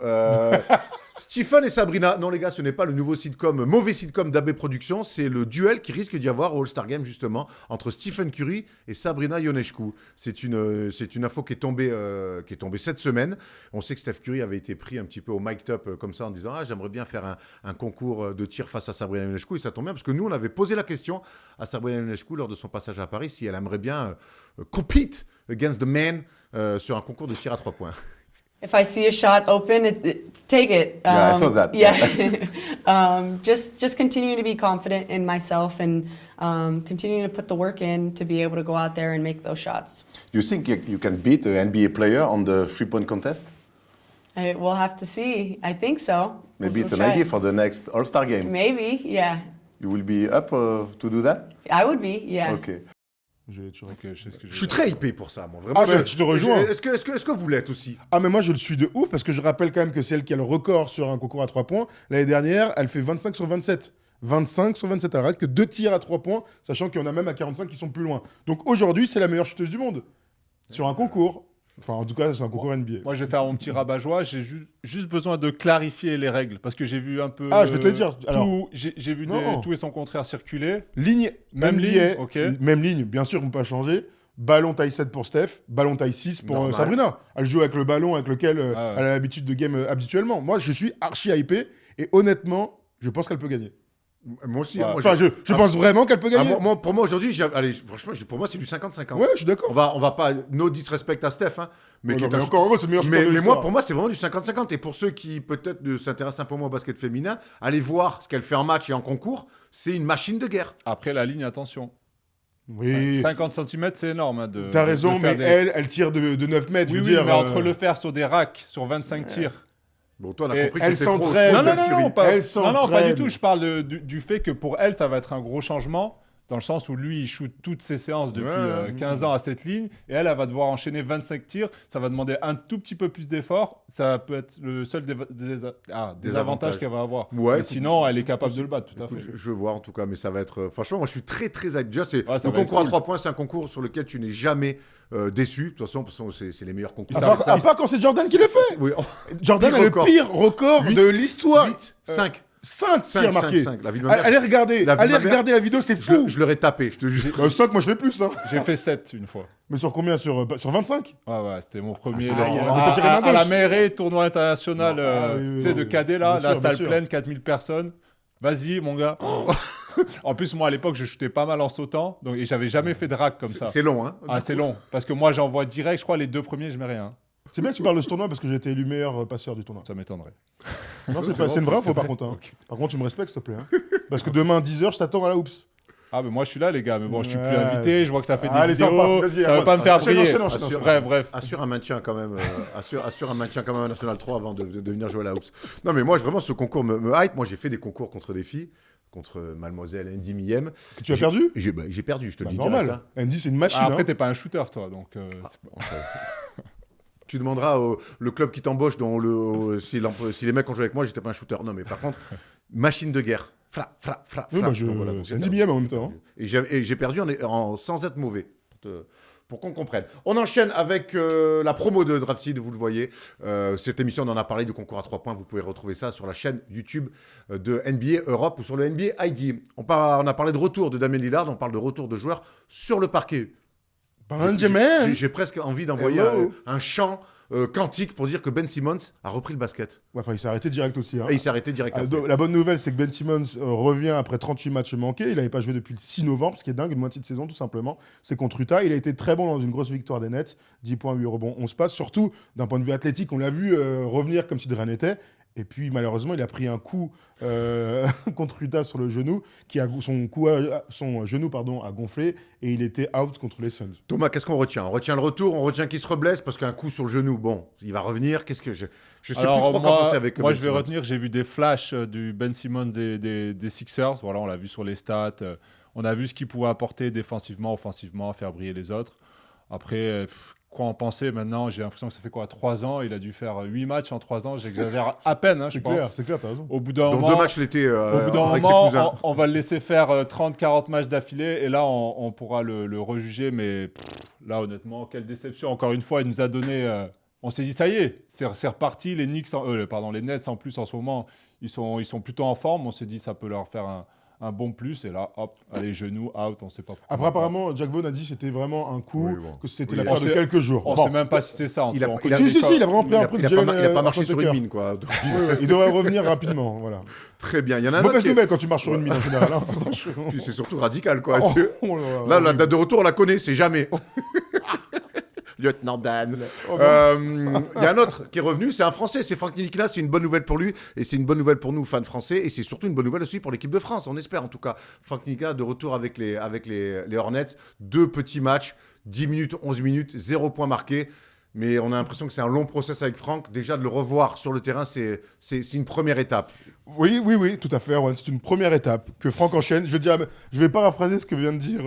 Speaker 1: Stephen et Sabrina, non les gars, ce n'est pas le nouveau sitcom, mauvais sitcom d'AB Productions, c'est le duel qui risque d'y avoir au All-Star Game justement entre Stephen Curry et Sabrina Ionescu. C'est une info qui est tombée cette semaine. On sait que Steph Curry avait été pris un petit peu au mic'd up comme ça en disant j'aimerais bien faire un concours de tir face à Sabrina Ionescu, et ça tombe bien parce que nous on avait posé la question à Sabrina Ionescu lors de son passage à Paris si elle aimerait bien compete against the man sur un concours de tir à 3 points.
Speaker 4: If I see a shot open, take it.
Speaker 1: Yeah, I saw that.
Speaker 4: Yeah. Just continue to be confident in myself and continue to put the work in to be able to go out there and make those shots.
Speaker 5: Do you think you can beat an NBA player on the three-point contest?
Speaker 4: We'll have to see. I think so.
Speaker 5: Maybe it's
Speaker 4: We'll
Speaker 5: an
Speaker 4: try.
Speaker 5: idea for the next All-Star game.
Speaker 4: Maybe, yeah.
Speaker 5: You will be up to do that?
Speaker 4: I would be, yeah.
Speaker 5: Okay.
Speaker 3: Ok, je sais ce que
Speaker 1: Je suis très hypé pour ça, moi. Vraiment,
Speaker 2: Ah, je te rejoins.
Speaker 1: Est-ce que vous l'êtes aussi?
Speaker 2: Ah, mais moi, je le suis de ouf parce que je rappelle quand même que c'est elle qui a le record sur un concours à 3 points. L'année dernière, elle fait 25 sur 27. 25 sur 27. Elle arrête que 2 tirs à 3 points, sachant qu'il y en a même à 45 qui sont plus loin. Donc aujourd'hui, c'est la meilleure chuteuse du monde sur un concours. Enfin, en tout cas, c'est un concours NBA.
Speaker 3: Moi, je vais faire mon petit rabat-joie. J'ai juste besoin de clarifier les règles parce que j'ai vu un peu.
Speaker 2: Ah, je vais te le dire. Alors,
Speaker 3: j'ai vu
Speaker 2: non.
Speaker 3: tout et son contraire circuler.
Speaker 2: Ligne
Speaker 3: Même
Speaker 2: NBA,
Speaker 3: ligne, ok.
Speaker 2: Même ligne, bien sûr, on ne peut pas changer. Ballon taille 7 pour Steph, ballon taille 6 pour
Speaker 1: Normal.
Speaker 2: Sabrina. Elle joue avec le ballon avec lequel
Speaker 3: Ah ouais.
Speaker 2: elle a l'habitude de game habituellement. Moi, je suis archi hypé et honnêtement, je pense qu'elle peut gagner.
Speaker 1: Moi aussi.
Speaker 3: Ouais.
Speaker 1: Moi,
Speaker 2: Enfin, je pense vraiment qu'elle peut
Speaker 1: Ah,
Speaker 2: gagner.
Speaker 1: pour moi aujourd'hui, franchement, pour moi c'est du 50-50.
Speaker 2: Ouais, je suis d'accord.
Speaker 1: On va pas no disrespect à Steph, hein, mais,
Speaker 2: Ouais,
Speaker 1: qui
Speaker 2: non,
Speaker 1: est
Speaker 2: mais
Speaker 1: un-
Speaker 2: encore heureux, c'est le meilleur shooter de
Speaker 1: mais moi,
Speaker 2: l'histoire.
Speaker 1: pour moi, c'est vraiment du 50-50. Et pour ceux qui peut-être s'intéressent un peu moins au basket féminin, allez voir ce qu'elle fait en match et en concours. C'est une machine de guerre.
Speaker 3: Après la ligne, attention.
Speaker 2: Oui,
Speaker 3: 50 cm, c'est énorme. Hein,
Speaker 2: t'as
Speaker 3: de
Speaker 2: raison,
Speaker 3: faire
Speaker 2: mais
Speaker 3: des-
Speaker 2: elle tire de 9 mètres.
Speaker 3: Oui,
Speaker 2: je veux
Speaker 3: oui,
Speaker 2: dire,
Speaker 3: mais entre le faire sur des racks, sur 25 tirs.
Speaker 1: Bon, toi, on a
Speaker 3: Et
Speaker 1: compris que
Speaker 2: elle
Speaker 1: c'était trop.
Speaker 2: s'entraîne.
Speaker 1: trop
Speaker 3: Non,
Speaker 1: Steph
Speaker 3: non,
Speaker 1: Curry.
Speaker 3: non, pas,
Speaker 2: Elle
Speaker 3: non, pas du
Speaker 2: s'entraîne.
Speaker 3: tout. Je parle du fait que pour elle, ça va être un gros changement. Dans le sens où lui, il shoot toutes ses séances depuis
Speaker 1: Ouais.
Speaker 3: 15 ans à cette ligne. Et elle va devoir enchaîner 25 tirs. Ça va demander un tout petit peu plus d'effort. Ça peut être le seul désavantage qu'elle va avoir.
Speaker 1: Ouais,
Speaker 3: Mais
Speaker 1: écoute,
Speaker 3: sinon, elle est capable de le battre, tout à
Speaker 1: Écoute,
Speaker 3: fait.
Speaker 1: je veux voir en tout cas, mais ça va être. Franchement, moi je suis très très hype. Déjà, c'est
Speaker 3: Ouais, ça
Speaker 1: le
Speaker 3: va être
Speaker 1: concours à
Speaker 3: cool.
Speaker 1: 3 points, c'est un concours sur lequel tu n'es jamais déçu. De toute façon, c'est les meilleurs concours.
Speaker 3: Ça-
Speaker 2: À part quand c'est Jordan qui le fait.
Speaker 1: Oui,
Speaker 2: Jordan
Speaker 1: Pire
Speaker 2: a
Speaker 1: record.
Speaker 2: le pire record
Speaker 1: Huit.
Speaker 2: de l'histoire.
Speaker 1: 8, 5.
Speaker 2: 5 tirs marqués.
Speaker 1: 5. La vie de ma mère,
Speaker 2: Allez regarder,
Speaker 1: La vie de ma mère.
Speaker 2: la vidéo, c'est fou.
Speaker 1: je l'aurais tapé, je te jure.
Speaker 2: 5, moi je fais plus. Hein.
Speaker 3: J'ai fait 7 une fois.
Speaker 2: Mais sur combien sur 25
Speaker 3: Ouais, c'était mon premier.
Speaker 2: Ah, il a tiré main
Speaker 3: à la
Speaker 2: gauche.
Speaker 3: mairie, tournoi international,
Speaker 2: Non, ah, oui,
Speaker 3: tu sais,
Speaker 2: oui,
Speaker 3: de
Speaker 2: oui.
Speaker 3: cadet là,
Speaker 2: Bien
Speaker 3: la
Speaker 2: sûr,
Speaker 3: salle
Speaker 2: bien sûr.
Speaker 3: pleine, 4000 personnes. Vas-y, mon gars. En plus, moi à l'époque, je shootais pas mal en sautant, et j'avais jamais fait de rack comme ça.
Speaker 1: C'est long, hein.
Speaker 3: Ah, c'est long. Parce que moi, j'envoie direct, je crois, les 2 premiers, je mets rien.
Speaker 2: C'est bien que tu parles de ce tournoi parce que j'ai été élu meilleur passeur du tournoi.
Speaker 3: Ça m'étonnerait.
Speaker 2: Non, c'est une vraie info par contre. Hein. Okay. Par contre, tu me respectes s'il te plaît. Hein. Parce que demain, 10h, je t'attends à la Oups.
Speaker 3: Ah, mais moi je suis là, les gars. Mais bon, je suis plus invité. Je vois que ça fait des
Speaker 2: allez,
Speaker 3: vidéos. Ça va pas me faire briller. Bref.
Speaker 1: Assure un maintien quand même. Assure un maintien quand même à National 3 avant de venir jouer à la Oups. Non, mais moi, vraiment, ce concours me hype. Moi, j'ai fait des concours contre des filles. Contre Mademoiselle Andy Millem.
Speaker 2: Que tu as perdu ?
Speaker 1: J'ai perdu, je te le dis
Speaker 2: normal.
Speaker 1: direct. Hein.
Speaker 2: Andy, c'est une machine.
Speaker 3: Après, t'es pas un shooter, toi. Donc,
Speaker 1: tu demanderas le club qui t'embauche, si les mecs ont joué avec moi, j'étais pas un shooter. Non, mais par contre, machine de guerre. Fra.
Speaker 2: Oui, c'est Andy Millem en même temps. Hein.
Speaker 1: Et j'ai perdu sans être mauvais. Pour qu'on comprenne. On enchaîne avec la promo de Drafted, vous le voyez. Cette émission, on en a parlé du concours à 3 points. Vous pouvez retrouver ça sur la chaîne YouTube de NBA Europe ou sur le NBA ID. On a parlé de retour de Damian Lillard, on parle de retour de joueurs sur le parquet.
Speaker 2: Benjamin.
Speaker 1: J'ai presque envie d'envoyer un chant quantique pour dire que Ben Simmons a repris le basket.
Speaker 2: Ouais, il s'est arrêté direct aussi. Hein.
Speaker 1: Et il s'est arrêté direct après.
Speaker 2: La bonne nouvelle, c'est que Ben Simmons revient après 38 matchs manqués. Il n'avait pas joué depuis le 6 novembre, ce qui est dingue, une moitié de saison tout simplement. C'est contre Utah. Il a été très bon dans une grosse victoire des Nets. 10 points, 8 rebonds, 11 passes. Surtout, d'un point de vue athlétique, on l'a vu revenir comme si de rien n'était. Et puis, malheureusement, il a pris un coup contre Utah sur le genou, son genou a gonflé et il était out contre les Suns.
Speaker 1: Thomas, qu'est-ce qu'on retient ? On retient le retour, on retient qu'il se reblesse parce qu'un coup sur le genou, bon, il va revenir. Qu'est-ce que je sais plus trop quoi penser avec
Speaker 3: moi,
Speaker 1: Ben
Speaker 3: je vais retenir, j'ai vu des flashs du Ben Simmons des Sixers. Voilà, on l'a vu sur les stats. On a vu ce qu'il pouvait apporter défensivement, offensivement, faire briller les autres. Après, quoi en penser maintenant ? J'ai l'impression que ça fait 3 ans ? Il a dû faire 8 matchs en 3 ans. J'exagère à peine, hein, je pense.
Speaker 2: C'est clair, t'as raison.
Speaker 3: Au bout d'un moment,
Speaker 1: 2 matchs l'été
Speaker 3: au bout d'un
Speaker 1: avec
Speaker 3: moment,
Speaker 1: ses cousins.
Speaker 3: on va le laisser faire 30-40 matchs d'affilée. Et là, on pourra le rejuger. Mais là, honnêtement, quelle déception. Encore une fois, il nous a donné... on s'est dit, ça y est, c'est reparti. Les Nets, en plus, en ce moment, ils sont plutôt en forme. On s'est dit, ça peut leur faire un bon plus. Et là, hop, allez, genoux, out, on ne sait pas pourquoi.
Speaker 2: Après, apparemment, Jack Vaughn a dit que c'était vraiment un coup, que c'était l'affaire de quelques jours.
Speaker 3: On ne sait même pas si c'est ça.
Speaker 2: Il a vraiment pris un coup.
Speaker 1: Il n'a pas marché sur une mine, quoi.
Speaker 2: Il devrait revenir rapidement, voilà.
Speaker 1: Très bien. Il y en a
Speaker 2: mauvaise nouvelle quand tu marches sur une mine en général.
Speaker 1: Puis c'est surtout radical, quoi. Là, la date de retour, on la connaît, c'est jamais. Lieutenant Dan. Il y a un autre qui est revenu, c'est un Français, c'est Franck Ntilikina. C'est une bonne nouvelle pour lui et c'est une bonne nouvelle pour nous, fans français. Et c'est surtout une bonne nouvelle aussi pour l'équipe de France, on espère en tout cas. Franck Ntilikina de retour avec les Hornets. 2 petits matchs, 10 minutes, 11 minutes, 0 point marqué. Mais on a l'impression que c'est un long process avec Franck. Déjà, de le revoir sur le terrain, c'est une première étape.
Speaker 2: Oui, tout à fait, Erwan. C'est une première étape que Franck enchaîne. Je vais paraphraser ce que vient de dire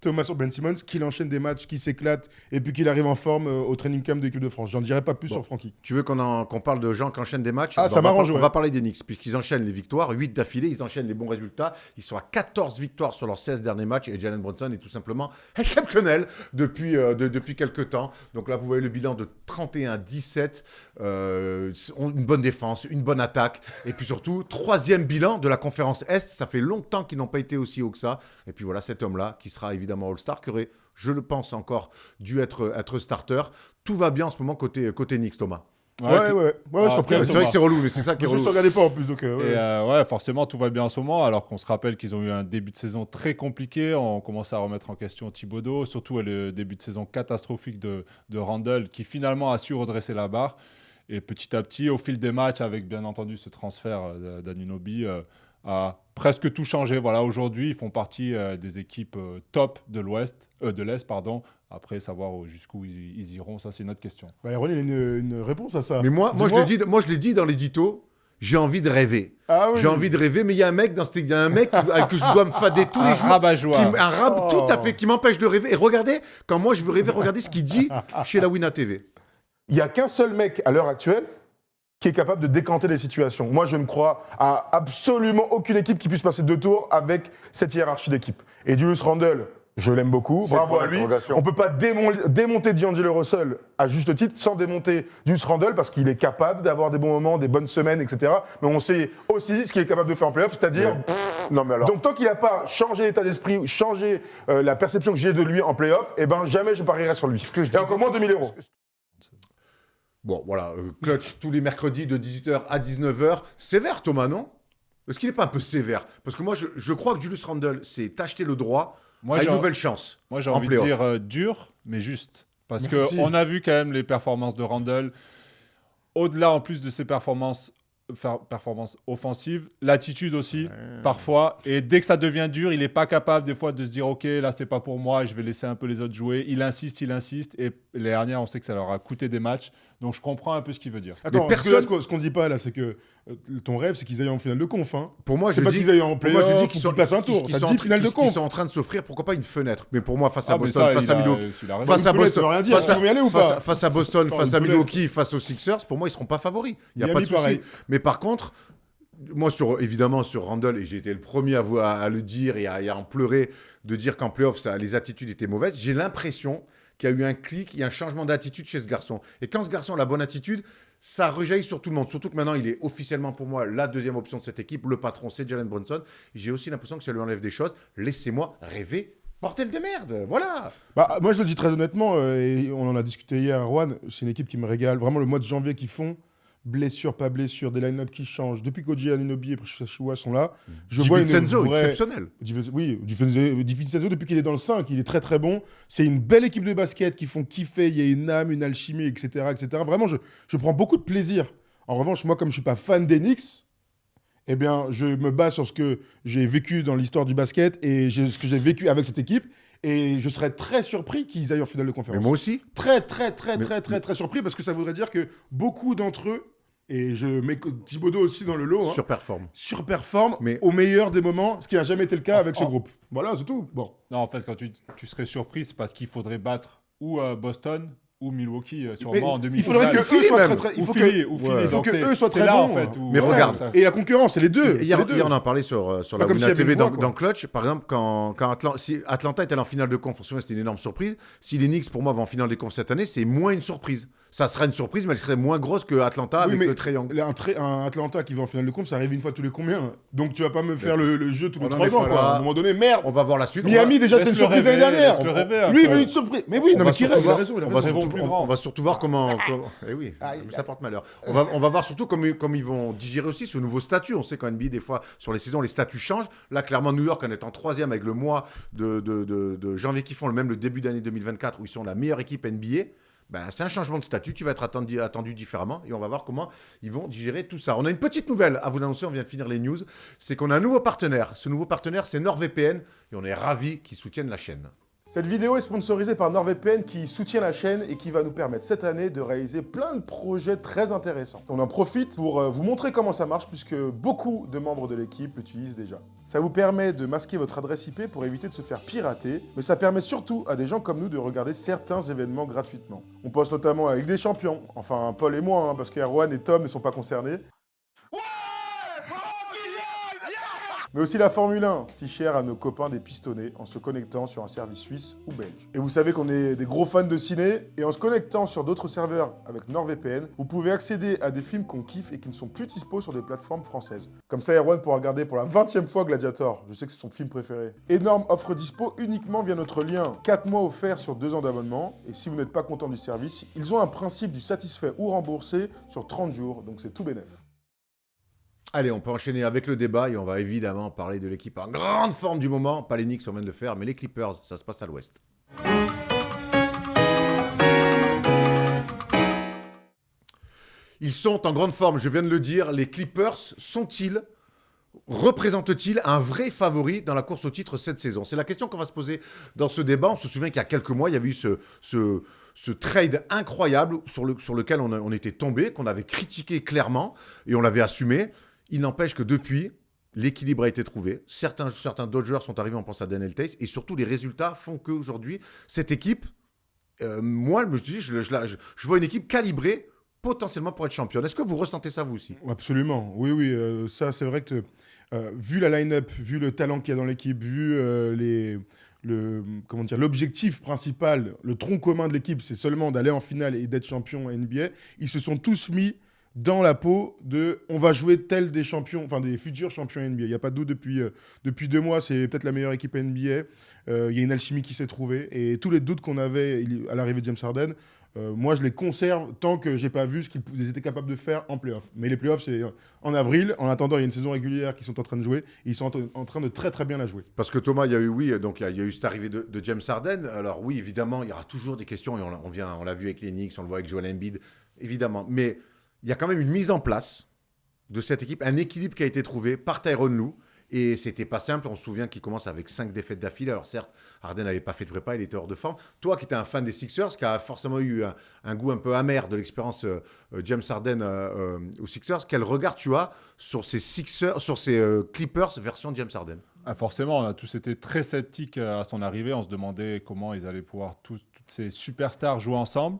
Speaker 2: Thomas sur Ben Simmons, qu'il enchaîne des matchs, qu'il s'éclate et puis qu'il arrive en forme au training camp de l'équipe de France. J'en dirai pas plus sur Francky.
Speaker 1: Tu veux qu'on parle de gens qui enchaînent des matchs ?
Speaker 2: Ça m'arrange.
Speaker 1: On va parler des Knicks, puisqu'ils enchaînent les victoires, 8 d'affilée, ils enchaînent les bons résultats. Ils sont à 14 victoires sur leurs 16 derniers matchs et Jalen Brunson est tout simplement exceptionnel depuis quelques temps. Donc là, vous voyez le bilan de 31-17, une bonne défense, une bonne attaque et puis surtout, 3e bilan de la conférence Est. Ça fait longtemps qu'ils n'ont pas été aussi haut que ça. Et puis voilà, cet homme-là, qui sera évidemment All-Star, qui aurait, je le pense encore, dû être starter. Tout va bien en ce moment côté Knicks, Thomas.
Speaker 2: Ouais, je t'en prie.
Speaker 1: C'est vrai que c'est relou, mais c'est ça qui est relou.
Speaker 2: Je ne regardais pas en plus. Donc,
Speaker 3: Et forcément, tout va bien en ce moment, alors qu'on se rappelle qu'ils ont eu un début de saison très compliqué. On commence à remettre en question Thibodeau, surtout le début de saison catastrophique de Randle, qui finalement a su redresser la barre. Et petit à petit, au fil des matchs, avec bien entendu ce transfert d'Anunoby, a presque tout changé. Voilà, aujourd'hui, ils font partie des équipes top de l'Est. Après, savoir jusqu'où ils iront, ça, c'est une autre question.
Speaker 2: Aaron, il a une réponse à ça.
Speaker 1: Mais moi je l'ai dit dans l'édito, j'ai envie de rêver.
Speaker 2: Ah oui.
Speaker 1: J'ai envie de rêver, mais il y a un mec que je dois me fader tous les jours.
Speaker 3: Rabat-joie.
Speaker 1: Tout à fait, qui m'empêche de rêver. Et regardez, quand moi je veux rêver, regardez ce qu'il dit chez la Wina TV.
Speaker 6: Il n'y a qu'un seul mec à l'heure actuelle qui est capable de décanter les situations. Moi, je ne crois à absolument aucune équipe qui puisse passer 2 tours avec cette hiérarchie d'équipe. Et Julius Randle, je l'aime beaucoup, bravo à lui. On ne peut pas démonter D'Angelo Russell à juste titre sans démonter Julius Randle parce qu'il est capable d'avoir des bons moments, des bonnes semaines, etc. Mais on sait aussi ce qu'il est capable de faire en playoff, c'est-à-dire...
Speaker 5: Non, mais alors...
Speaker 6: Donc tant qu'il n'a pas changé l'état d'esprit ou changé la perception que j'ai de lui en playoff, jamais je parierai sur lui. Et encore moins 2000 €.
Speaker 1: Bon, voilà, clutch tous les mercredis de 18h à 19h. Sévère, Thomas, non ? Est-ce qu'il n'est pas un peu sévère ? Parce que moi, je crois que Julius Randle s'est acheté le droit à une nouvelle chance.
Speaker 3: Moi, j'ai envie de dire dur, mais juste. Parce
Speaker 2: Merci.
Speaker 3: qu'on a vu quand même les performances de Randle. Au-delà, en plus de ses performances offensives, l'attitude aussi, parfois. Et dès que ça devient dur, il n'est pas capable des fois de se dire « Ok, là, c'est pas pour moi, je vais laisser un peu les autres jouer. » Il insiste. Et les dernières, on sait que ça leur a coûté des matchs. Donc, je comprends un peu ce qu'il veut dire.
Speaker 2: Attends,
Speaker 1: Mais personne-
Speaker 2: ce qu'on dit pas là, c'est que ton rêve, c'est qu'ils aillent en finale de conf. Hein.
Speaker 1: Pour moi, je
Speaker 2: C'est pas
Speaker 1: dis
Speaker 2: qu'ils aillent en
Speaker 1: pour moi, je dis
Speaker 2: play-off
Speaker 1: qu'ils
Speaker 2: ou
Speaker 1: sont
Speaker 2: qu'ils passent un tour.
Speaker 1: qu'ils
Speaker 2: T'as
Speaker 1: sont
Speaker 2: dit
Speaker 1: en-
Speaker 2: finale de
Speaker 1: qu'ils
Speaker 2: conf.
Speaker 1: sont en train de s'offrir, pourquoi pas une fenêtre. Mais pour moi, face à
Speaker 3: Ah, mais
Speaker 1: Boston,
Speaker 3: ça,
Speaker 1: face à Milwaukee,
Speaker 3: il a raison.
Speaker 1: face à
Speaker 2: Une poulette, ça
Speaker 1: Boston,
Speaker 2: veut rien dire.
Speaker 1: face à-
Speaker 2: Vous pouvez y aller ou pas
Speaker 1: face à Boston,
Speaker 2: Attends,
Speaker 1: face à
Speaker 2: une poulette.
Speaker 1: Milwaukee, face aux Sixers, pour moi, ils seront pas favoris. Il y a pas de
Speaker 2: Miami,
Speaker 1: souci.
Speaker 2: pareil.
Speaker 1: Mais par contre, moi, évidemment, sur Randle, et j'ai été le premier à le dire et à en pleurer, de dire qu'en playoff, les attitudes étaient mauvaises, j'ai l'impression qu'il y a eu un clic, il y a un changement d'attitude chez ce garçon. Et quand ce garçon a la bonne attitude, ça rejaillit sur tout le monde. Surtout que maintenant, il est officiellement pour moi la deuxième option de cette équipe. Le patron, c'est Jalen Brunson. J'ai aussi l'impression que ça lui enlève des choses. Laissez-moi rêver. Bordel de merde, voilà.
Speaker 2: Bah, moi, je le dis très honnêtement, et on en a discuté hier, Erwan, c'est une équipe qui me régale. Vraiment, le mois de janvier qu'ils font, blessure, pas blessure, des line-up qui changent. Depuis qu'Oji Anunoby et Precious Achiuwa sont là, je vois une
Speaker 1: DiVincenzo,
Speaker 2: vraie...
Speaker 1: exceptionnel.
Speaker 2: Oui, DiVincenzo, depuis qu'il est dans le 5, il est très très bon. C'est une belle équipe de basket qui font kiffer, il y a une âme, une alchimie, etc. etc. Vraiment, je prends beaucoup de plaisir. En revanche, moi, comme je ne suis pas fan des Knicks, eh bien, je me base sur ce que j'ai vécu dans l'histoire du basket et ce que j'ai vécu avec cette équipe. Et je serais très surpris qu'ils aillent en finale de conférence.
Speaker 1: Mais moi aussi.
Speaker 2: Très surpris parce que ça voudrait dire que beaucoup d'entre eux, et je mets Thibodeau aussi dans le lot, surperforment
Speaker 1: Mais-
Speaker 2: au meilleur des moments, ce qui n'a jamais été le cas avec ce groupe. Voilà, c'est tout. Bon.
Speaker 3: Non, en fait, quand tu serais surpris, c'est parce qu'il faudrait battre ou Boston ou Milwaukee,
Speaker 2: Mais
Speaker 3: sûrement en
Speaker 2: il
Speaker 3: demi-finale.
Speaker 2: faudrait que
Speaker 1: Philly
Speaker 2: eux soient
Speaker 1: même.
Speaker 2: très très.
Speaker 3: Ou Philly, ou Philly.
Speaker 1: Ouais.
Speaker 2: Il faut
Speaker 3: Donc
Speaker 2: que
Speaker 3: c'est-
Speaker 2: eux soient
Speaker 3: c'est
Speaker 2: très
Speaker 3: là,
Speaker 2: bons.
Speaker 3: en fait, où-
Speaker 1: Mais
Speaker 3: ouais,
Speaker 1: regarde.
Speaker 3: ça-
Speaker 2: Et la concurrence, c'est les deux.
Speaker 1: Hier,
Speaker 2: c'est les deux.
Speaker 1: on en parlait sur
Speaker 2: Pas
Speaker 1: la
Speaker 2: comme s'il y
Speaker 1: Wina
Speaker 2: avait
Speaker 1: TV
Speaker 2: une voix,
Speaker 1: dans,
Speaker 2: quoi.
Speaker 1: dans Clutch. Par exemple, quand si Atlanta était en finale de conf, forcément, c'était une énorme surprise. Si les Knicks, pour moi, vont en finale de conf cette année, c'est moins une surprise. Ça serait une surprise, mais elle serait moins grosse que Atlanta
Speaker 2: Oui,
Speaker 1: avec
Speaker 2: mais
Speaker 1: le triangle.
Speaker 2: un Atlanta qui va en finale de conf, ça arrive une fois tous les combien? Donc tu vas pas me faire le jeu tous les
Speaker 1: On en
Speaker 2: 3
Speaker 1: est
Speaker 2: ans,
Speaker 1: pas
Speaker 2: quoi.
Speaker 1: là.
Speaker 2: À un moment donné, merde.
Speaker 1: On va voir la suite.
Speaker 2: Miami, déjà, c'était une
Speaker 3: Laisse-le
Speaker 2: surprise l'année
Speaker 3: rêver,
Speaker 2: dernière.
Speaker 3: laisse-le rêver un
Speaker 2: Lui, il
Speaker 3: peu.
Speaker 2: veut une surprise. Mais oui, non, mais qui rêve, il a raison.
Speaker 1: On va
Speaker 3: Ils vont
Speaker 1: surtout,
Speaker 3: plus
Speaker 1: on
Speaker 3: grand.
Speaker 1: va surtout voir comment. Eh oui, ça porte malheur. On va voir surtout comme ils vont digérer aussi ce nouveau statut. On sait qu'en NBA, des fois, sur les saisons, les statuts changent. Là, clairement, New York, en étant troisième avec le mois de janvier qui font, même le début d'année 2024, où ils sont la meilleure équipe NBA. Ben, c'est un changement de statut, tu vas être attendu différemment et on va voir comment ils vont digérer tout ça. On a une petite nouvelle à vous annoncer, on vient de finir les news, c'est qu'on a un nouveau partenaire. Ce nouveau partenaire, c'est NordVPN et on est ravis qu'ils soutiennent la chaîne.
Speaker 6: Cette vidéo est sponsorisée par NordVPN qui soutient la chaîne et qui va nous permettre cette année de réaliser plein de projets très intéressants. On en profite pour vous montrer comment ça marche puisque beaucoup de membres de l'équipe l'utilisent déjà. Ça vous permet de masquer votre adresse IP pour éviter de se faire pirater, mais ça permet surtout à des gens comme nous de regarder certains événements gratuitement. On poste notamment la Ligue des Champions, enfin Paul et moi, parce qu'Erwan et Tom ne sont pas concernés. Mais aussi la Formule 1, si chère à nos copains des pistonnés, en se connectant sur un service suisse ou belge. Et vous savez qu'on est des gros fans de ciné, et en se connectant sur d'autres serveurs avec NordVPN, vous pouvez accéder à des films qu'on kiffe et qui ne sont plus dispo sur des plateformes françaises. Comme ça, Erwan pourra regarder pour la 20e fois Gladiator, je sais que c'est son film préféré. Énorme offre dispo uniquement via notre lien. 4 mois offerts sur 2 ans d'abonnement, et si vous n'êtes pas content du service, ils ont un principe du satisfait ou remboursé sur 30 jours, donc c'est tout bénef.
Speaker 1: Allez, on peut enchaîner avec le débat et on va évidemment parler de l'équipe en grande forme du moment. Pas les Knicks, on vient de le faire, mais les Clippers, ça se passe à l'ouest. Ils sont en grande forme, je viens de le dire. Les Clippers représentent-ils un vrai favori dans la course au titre cette saison? C'est la question qu'on va se poser dans ce débat. On se souvient qu'il y a quelques mois, il y avait eu ce trade incroyable sur lequel on était tombé, qu'on avait critiqué clairement et on l'avait assumé. Il n'empêche que depuis, l'équilibre a été trouvé. Certains Dodgers sont arrivés, on pense à Daniel Tays, et surtout les résultats font qu'aujourd'hui, cette équipe, moi, je vois une équipe calibrée potentiellement pour être championne. Est-ce que vous ressentez ça vous aussi?
Speaker 2: Absolument, oui, ça c'est vrai que vu la line-up, vu le talent qu'il y a dans l'équipe, vu l'objectif principal, le tronc commun de l'équipe, c'est seulement d'aller en finale et d'être champion NBA, ils se sont tous mis dans la peau de on va jouer tel des champions, enfin des futurs champions NBA. Il n'y a pas de doute depuis 2 mois, c'est peut-être la meilleure équipe NBA. Il y a une alchimie qui s'est trouvée et tous les doutes qu'on avait à l'arrivée de James Harden, moi, je les conserve tant que j'ai pas vu ce qu'ils étaient capables de faire en playoff. Mais les playoffs, c'est en avril. En attendant, il y a une saison régulière qu'ils sont en train de jouer. Et ils sont en train de très très bien la jouer.
Speaker 1: Parce que Thomas, il y a eu cette arrivée de James Harden. Alors oui, évidemment, il y aura toujours des questions et on l'a vu avec les Knicks, on le voit avec Joel Embiid, évidemment. Mais il y a quand même une mise en place de cette équipe, un équilibre qui a été trouvé par Tyronn Lue. Et c'était pas simple. On se souvient qu'il commence avec 5 défaites d'affilée. Alors certes, Harden n'avait pas fait de prépa, il était hors de forme. Toi qui étais un fan des Sixers, qui a forcément eu un goût un peu amer de l'expérience James Harden aux Sixers, quel regard tu as sur ces Clippers version James Harden?
Speaker 3: Ah, forcément, on a tous été très sceptiques à son arrivée. On se demandait comment ils allaient pouvoir toutes ces superstars jouer ensemble.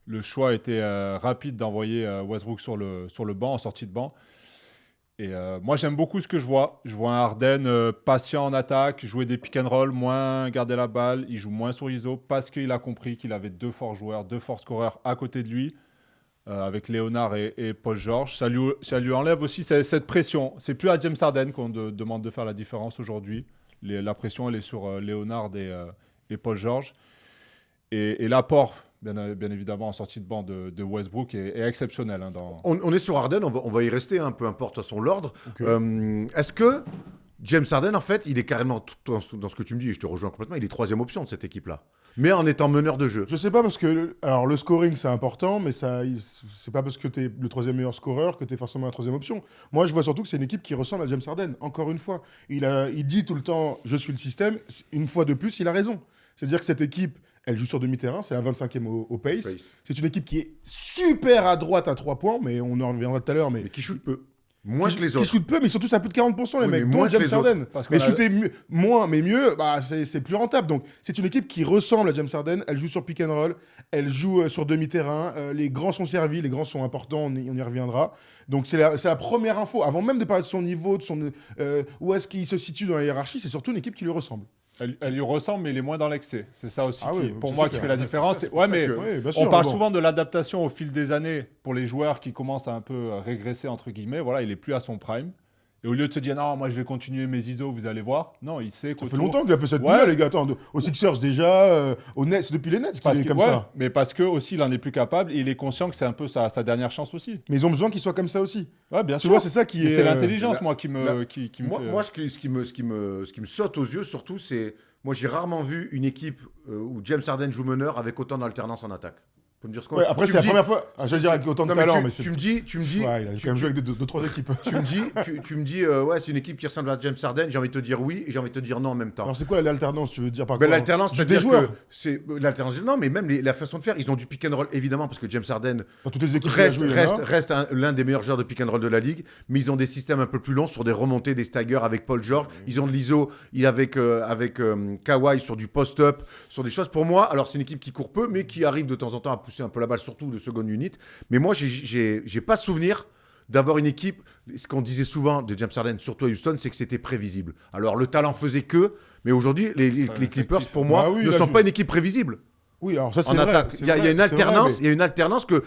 Speaker 3: Le choix était rapide d'envoyer Westbrook sur le banc, en sortie de banc. Et moi, j'aime beaucoup ce que je vois. Je vois un Harden patient en attaque, jouer des pick and roll, moins garder la balle. Il joue moins sur ISO parce qu'il a compris qu'il avait 2 forts joueurs, 2 forts scoreurs à côté de lui, avec Léonard et Paul George. Ça lui enlève aussi cette pression. C'est plus à James Harden qu'on demande de faire la différence aujourd'hui. La pression, elle est sur Léonard et Paul George. Et l'apport, bien évidemment, en sortie de banc de Westbrook est exceptionnel.
Speaker 1: On est sur Harden, on va y rester, peu importe de toute façon l'ordre. Okay. Est-ce que James Harden, en fait, il est carrément, dans ce que tu me dis, et je te rejoins complètement, il est 3e option de cette équipe-là, mais en étant meneur de jeu?
Speaker 2: Je sais pas, parce que le scoring, c'est important, mais c'est pas parce que tu es le 3e meilleur scoreur que tu es forcément la 3e option. Moi, je vois surtout que c'est une équipe qui ressemble à James Harden, encore une fois. Il dit tout le temps « je suis le système », une fois de plus, il a raison. C'est-à-dire que cette équipe, elle joue sur demi-terrain, c'est la 25e au pace. C'est une équipe qui est super à droite à 3 points, mais on en reviendra tout à l'heure. Mais
Speaker 1: qui shoot peu. Moins que les autres.
Speaker 2: Qui shootent peu, mais surtout à plus de 40%, les mecs. Moins James Harden. Mais shooter moins, mais mieux, c'est plus rentable. Donc, c'est une équipe qui ressemble à James Harden. Elle joue sur pick and roll, elle joue sur demi-terrain. Les grands sont servis, les grands sont importants, on y reviendra. Donc, c'est la première info. Avant même de parler de son niveau, où est-ce qu'il se situe dans la hiérarchie, c'est surtout une équipe qui lui ressemble.
Speaker 3: Elle lui ressemble, mais il est moins dans l'excès. C'est ça aussi, pour
Speaker 2: moi,
Speaker 3: qui fait la différence. On parle souvent de l'adaptation au fil des années pour les joueurs qui commencent à un peu régresser, entre guillemets. Voilà, il est plus à son prime. Et au lieu de se dire, non, moi je vais continuer mes ISO, vous allez voir. Non, il sait
Speaker 2: Ça fait longtemps qu'il a fait cette boule, les gars. Attends, aux Sixers déjà, aux Nets, c'est depuis les Nets qu'il est comme ça.
Speaker 3: Mais parce que aussi, il en est plus capable et il est conscient que c'est un peu sa dernière chance aussi.
Speaker 2: Mais ils ont besoin qu'il soit comme ça aussi.
Speaker 3: Ouais, bien sûr.
Speaker 2: Tu vois, c'est ça qui est.
Speaker 3: C'est l'intelligence, moi, qui me fait.
Speaker 1: Moi, ce qui me saute aux yeux, surtout, c'est. Moi, j'ai rarement vu une équipe où James Harden joue meneur avec autant d'alternance en attaque. Tu peux me dire ce qu'on
Speaker 2: après, c'est la première fois. Je veux dire, avec autant de talent. Mais
Speaker 1: tu me dis.
Speaker 2: Ouais, il a quand même joué avec 2-3 équipes.
Speaker 1: Tu me dis, ouais, c'est une équipe qui ressemble à James Harden. J'ai envie de te dire oui et j'ai envie de te dire non en même temps.
Speaker 2: Alors, c'est quoi l'alternance, tu veux dire par quoi?
Speaker 1: L'alternance, c'est des joueurs. L'alternance, non, mais même la façon de faire. Ils ont du pick and roll, évidemment, parce que James Harden reste l'un des meilleurs joueurs de pick and roll de la ligue. Mais ils ont des systèmes un peu plus longs sur des remontées, des staggers avec Paul George. Ils ont de l'ISO avec Kawhi sur du post-up, sur des choses. Pour moi, alors c'est une équipe qui court peu, mais qui arrive de temps en temps à pousser un peu la balle, surtout de second unit. Mais moi, j'ai pas souvenir d'avoir une équipe. Ce qu'on disait souvent de James Harden, surtout à Houston, c'est que c'était prévisible. Alors le talent faisait que, mais aujourd'hui, les Clippers, pour moi, ne sont pas une équipe prévisible.
Speaker 2: Oui, alors ça c'est
Speaker 1: vrai.
Speaker 2: Attaque.
Speaker 1: Il y a une alternance, il y a une alternance que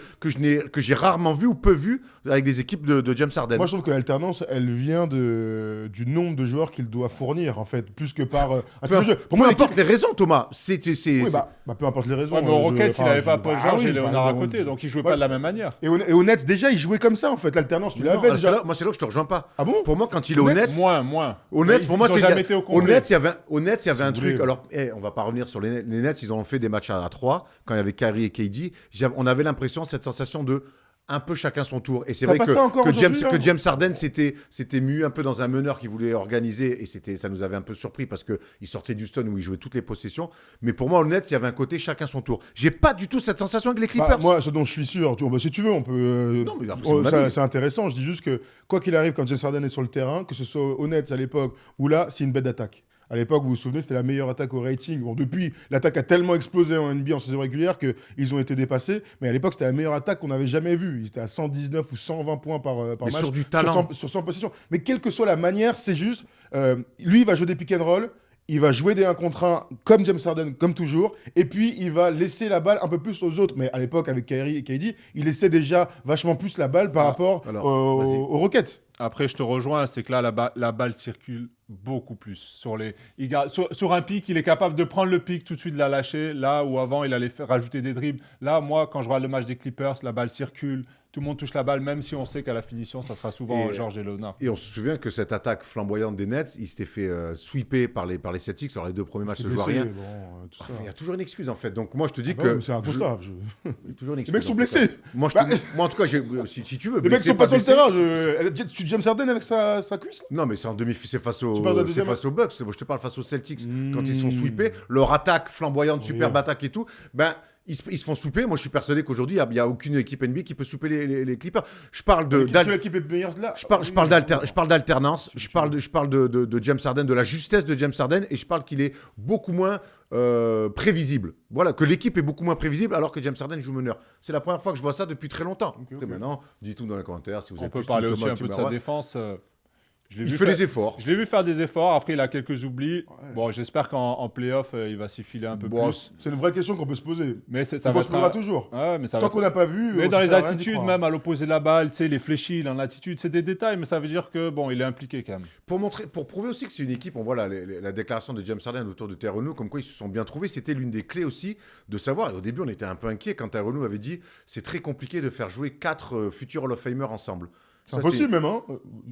Speaker 1: j'ai rarement vue ou peu vue avec des équipes de James Harden.
Speaker 2: Moi je trouve que l'alternance, elle vient du nombre de joueurs qu'il doit fournir en fait, plus que par
Speaker 1: Pour moi, peu importe les raisons, Thomas.
Speaker 2: Oui, peu importe les raisons.
Speaker 3: Ouais, mais au Rockets, il n'avait pas Paul George et Léonard à côté, donc il jouait pas de la même manière.
Speaker 2: Et au Nets déjà, il jouait comme ça en fait. L'alternance, tu l'avais déjà.
Speaker 1: Moi c'est là où je te rejoins pas.
Speaker 2: Ah bon?
Speaker 1: Pour moi, quand il est au Nets,
Speaker 3: moins.
Speaker 1: Au Nets, pour moi, c'est
Speaker 3: au
Speaker 1: Nets, il y avait un truc. Alors, on va pas revenir sur les Nets. Ils ont fait des matchs à 3 quand il y avait Kyrie et KD. On avait l'impression, cette sensation de un peu chacun son tour. Et c'est vrai que James Harden s'était mu un peu dans un meneur qui voulait organiser. Et ça nous avait un peu surpris parce qu'il sortait d'Houston où il jouait toutes les possessions. Mais pour moi, au Nets, il y avait un côté chacun son tour. J'ai pas du tout cette sensation avec les Clippers.
Speaker 2: Moi, ce dont je suis sûr, si tu veux, on peut.
Speaker 1: Non, mais
Speaker 2: c'est intéressant. Je dis juste que quoi qu'il arrive, quand James Harden est sur le terrain, que ce soit au Nets à l'époque ou là, c'est une bête d'attaque. À l'époque, vous vous souvenez, c'était la meilleure attaque au rating. Bon, depuis, l'attaque a tellement explosé en NBA en saison régulière qu'ils ont été dépassés. Mais à l'époque, c'était la meilleure attaque qu'on n'avait jamais vue. Ils étaient à 119 ou 120 points par match.
Speaker 1: Sur du talent.
Speaker 2: Sur 100 possessions. Mais quelle que soit la manière, c'est juste... lui, il va jouer des pick and roll. Il va jouer des 1 contre 1 comme James Harden, comme toujours. Et puis, il va laisser la balle un peu plus aux autres. Mais à l'époque, avec Kyrie et KD, il laissait déjà vachement plus la balle par rapport aux Rockets.
Speaker 3: Après, je te rejoins, c'est que là, la balle circule beaucoup plus. Sur un pic, il est capable de prendre le pic, tout de suite la lâcher. Là où avant, il allait rajouter des dribbles. Là, moi, quand je regarde le match des Clippers, la balle circule. Tout le monde touche la balle, même si on sait qu'à la finition, ça sera souvent Georges et Leonard.
Speaker 1: Et on se souvient que cette attaque flamboyante des Nets, il s'était fait sweeper par les Celtics. Alors les 2 premiers matchs, ça ne joue à rien. Il y a toujours une excuse en fait. Donc moi je te dis que.
Speaker 2: C'est un constat.
Speaker 1: Il y a toujours une
Speaker 2: Les
Speaker 1: excuse.
Speaker 2: mecs sont blessés.
Speaker 1: Moi en tout cas, si tu veux.
Speaker 2: Les mecs sont pas sur le terrain. Tu James Harden avec sa cuisse.
Speaker 1: Non, mais c'est en demi, c'est face aux Bucks. Moi, je te parle face aux Celtics quand ils sont sweepés. Leur attaque flamboyante, superbe attaque et tout. Ben, ils se font sweeper. Moi, je suis persuadé qu'aujourd'hui, il n'y a aucune équipe NBA qui peut sweeper les Clippers. Je parle de.
Speaker 2: Quelle équipe est meilleure de là?
Speaker 1: Je parle d'alternance. Je parle de James Harden, de la justesse de James Harden, et je parle qu'il est beaucoup moins prévisible. Voilà, que l'équipe est beaucoup moins prévisible alors que James Harden joue meneur. C'est la première fois que je vois ça depuis très longtemps. Après, maintenant, dites tout dans les commentaires si vous
Speaker 3: On
Speaker 1: êtes
Speaker 3: peut
Speaker 1: plus
Speaker 3: parler
Speaker 1: Team
Speaker 3: aussi
Speaker 1: Thomas,
Speaker 3: un peu
Speaker 1: Team
Speaker 3: de sa
Speaker 1: Marwa.
Speaker 3: défense.
Speaker 1: Il fait des efforts.
Speaker 3: Je l'ai vu faire des efforts. Après, il a quelques oublis. Ouais. Bon, j'espère qu'en playoff, il va s'y filer un peu plus.
Speaker 2: C'est une vraie question qu'on peut se poser.
Speaker 3: Mais ça
Speaker 2: on se posera toujours.
Speaker 3: Ouais, mais
Speaker 2: tant qu'on n'a pas vu.
Speaker 3: Mais dans les attitudes, même à l'opposé de la balle, tu sais, les fléchis, il en attitude, c'est des détails, mais ça veut dire que bon, il est impliqué quand même.
Speaker 1: Pour prouver aussi que c'est une équipe, on voit là, la déclaration de James Harden autour de Tyronn Lue, comme quoi ils se sont bien trouvés. C'était l'une des clés aussi de savoir. Et au début, on était un peu inquiet quand Tyronn Lue avait dit c'est très compliqué de faire jouer 4 futurs Hall of Famers ensemble.
Speaker 2: C'est impossible même, hein.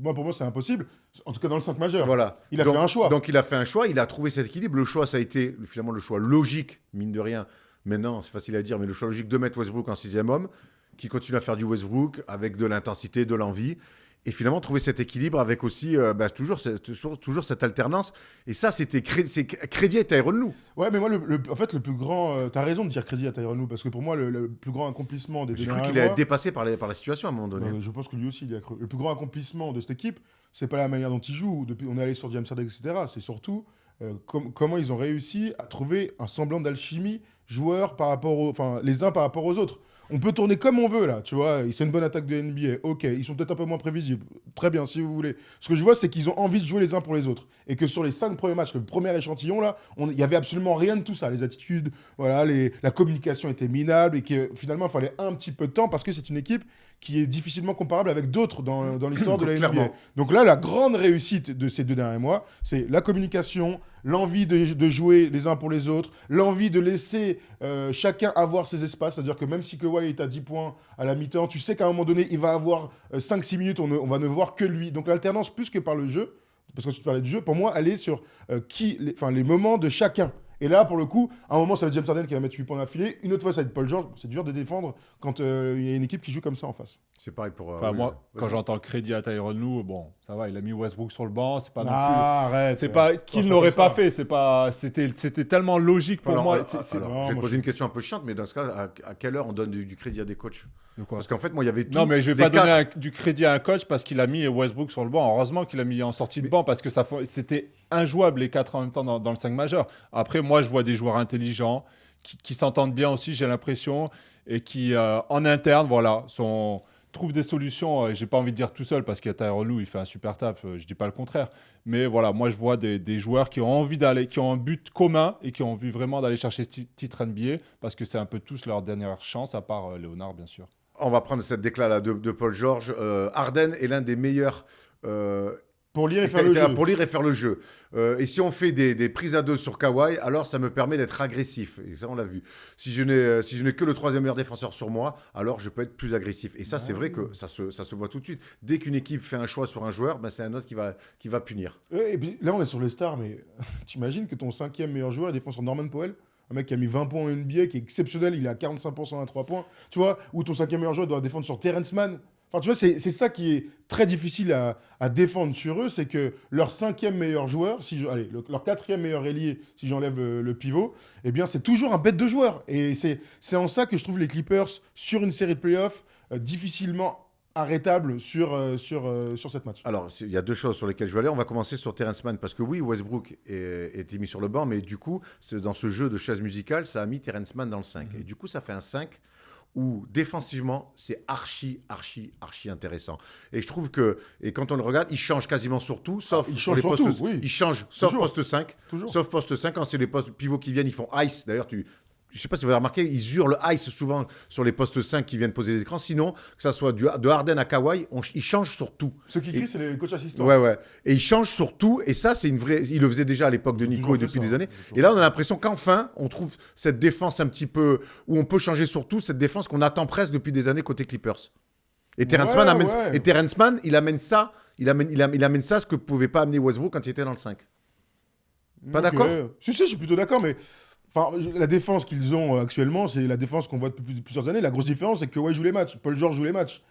Speaker 2: Pour moi, c'est impossible. En tout cas, dans le 5 majeur.
Speaker 1: Voilà.
Speaker 2: Il a fait un choix.
Speaker 1: Donc, il a fait un choix, il a trouvé cet équilibre. Le choix, ça a été finalement le choix logique, mine de rien. Maintenant, c'est facile à dire, mais le choix logique de mettre Westbrook en 6e homme, qui continue à faire du Westbrook avec de l'intensité, de l'envie. Et finalement, trouver cet équilibre avec aussi toujours cette alternance. Et ça, c'est crédit à Tyronn Lue.
Speaker 2: Ouais, mais moi, en fait, le plus grand... t'as raison de dire crédit à Tyronn Lue, parce que pour moi, le plus grand accomplissement des
Speaker 1: J'ai cru qu'il allait être dépassé par la situation à un moment donné.
Speaker 2: Je pense que lui aussi, il a cru. Le plus grand accomplissement de cette équipe, c'est pas la manière dont il joue. Depuis, on est allé sur James Harden, etc. C'est surtout comment ils ont réussi à trouver un semblant d'alchimie joueurs les uns par rapport aux autres. On peut tourner comme on veut, là, tu vois. C'est une bonne attaque de NBA. OK, ils sont peut-être un peu moins prévisibles. Très bien, si vous voulez. Ce que je vois, c'est qu'ils ont envie de jouer les uns pour les autres. Et que sur les 5 premiers matchs, le premier échantillon, là, il n'y avait absolument rien de tout ça. Les attitudes, voilà, la communication était minable et que finalement, il fallait un petit peu de temps parce que c'est une équipe qui est difficilement comparable avec d'autres dans l'histoire de la NBA. Donc là, la grande réussite de ces 2 derniers mois, c'est la communication, l'envie de jouer les uns pour les autres, l'envie de laisser chacun avoir ses espaces. C'est-à-dire que même si Kawhi est à 10 points à la mi-temps, tu sais qu'à un moment donné, il va avoir 5-6 minutes, on va ne voir que lui. Donc l'alternance, plus que par le jeu, parce que tu parlais du jeu, pour moi, elle est sur les moments de chacun. Et là, pour le coup, à un moment, ça va être James Harden qui va mettre 8 points d'affilée. Une autre fois, ça va être Paul George. C'est dur de défendre quand il y a une équipe qui joue comme ça en face.
Speaker 1: C'est pareil pour...
Speaker 3: moi, quand j'entends crédit à Tyronn Lue, bon, ça va, il a mis Westbrook sur le banc. C'est pas non plus...
Speaker 2: Arrête.
Speaker 3: C'est pas qu'il ne l'aurait pas fait. C'était tellement logique pour moi.
Speaker 1: Je vais te poser une question un peu chiante, mais dans ce cas, à quelle heure on donne du crédit à des coachs? Parce qu'en fait, moi, il y avait tout.
Speaker 3: Non, mais je vais pas donner du crédit à un coach parce qu'il a mis Westbrook sur le banc. Heureusement qu'il a mis en sortie de banc parce que c'était injouable les 4 en même temps dans le 5 majeur. Après, moi, je vois des joueurs intelligents qui s'entendent bien aussi, j'ai l'impression, et qui, en interne, voilà, trouvent des solutions. J'ai pas envie de dire tout seul parce qu'il y a Tyronn Lue, il fait un super taf. Je dis pas le contraire. Mais voilà, moi, je vois des joueurs qui ont envie d'aller, qui ont un but commun et qui ont envie vraiment d'aller chercher ce titre NBA parce que c'est un peu tous leur dernière chance, à part Leonard, bien sûr.
Speaker 1: On va prendre cette déclat-là de Paul George. Harden est l'un des meilleurs
Speaker 2: pour lire et faire le jeu.
Speaker 1: Pour lire et faire le jeu. Et si on fait des prises à 2 sur Kawhi, alors ça me permet d'être agressif. Et ça, on l'a vu. Si je n'ai que le 3e meilleur défenseur sur moi, alors je peux être plus agressif. Et ça, c'est vrai que ça se voit tout de suite. Dès qu'une équipe fait un choix sur un joueur, ben, c'est un autre qui va punir.
Speaker 2: Et puis, là, on est sur les stars, mais t'imagines que ton 5e meilleur joueur défend sur Norman Powell, un mec qui a mis 20 points en NBA, qui est exceptionnel, il est à 45% à 3 points, tu vois, ou ton 5e meilleur joueur doit défendre sur Terrence Mann. Enfin, tu vois, c'est ça qui est très difficile à défendre sur eux, c'est que leur 5e meilleur joueur, leur 4e meilleur ailier, si j'enlève le pivot, eh bien, c'est toujours un bête de joueur. Et c'est en ça que je trouve les Clippers, sur une série de playoffs, difficilement arrêtable sur cette match.
Speaker 1: Alors, il y a 2 choses sur lesquelles je vais aller. On va commencer sur Terrence Mann, parce que oui, Westbrook était mis sur le banc, mais du coup, dans ce jeu de chaise musicale, ça a mis Terrence Mann dans le 5. Et du coup, ça fait un 5 où défensivement, c'est archi intéressant. Et je trouve que, et quand on le regarde, il change quasiment sur tout, sauf sur les postes.
Speaker 2: Oui.
Speaker 1: Il change, sauf
Speaker 2: Toujours.
Speaker 1: poste 5.
Speaker 2: Toujours.
Speaker 1: Sauf poste 5, quand c'est les postes pivots qui viennent, ils font ice. D'ailleurs, je sais pas si vous avez remarqué, ils hurlent ice souvent sur les postes 5 qui viennent poser les écrans. Sinon, que ça soit de Harden à Kawhi, ils changent sur tout.
Speaker 2: Ceux qui crient, c'est les coachs assistants.
Speaker 1: Ouais. Et ils changent sur tout. Et ça, c'est une vraie. Ils le faisaient déjà à l'époque de Nico et depuis des années. Et là, on a l'impression qu'enfin, on trouve cette défense un petit peu où on peut changer sur tout, cette défense qu'on attend presque depuis des années côté Clippers. Et Terrence Mann il amène ça. Il amène ça, ce que ne pouvait pas amener Westbrook quand il était dans le 5. Pas d'accord ?
Speaker 2: Si, je suis plutôt d'accord, mais enfin, la défense qu'ils ont actuellement, c'est la défense qu'on voit depuis plusieurs années. La grosse différence, c'est que Kawhi joue les matchs, Paul George joue les matchs.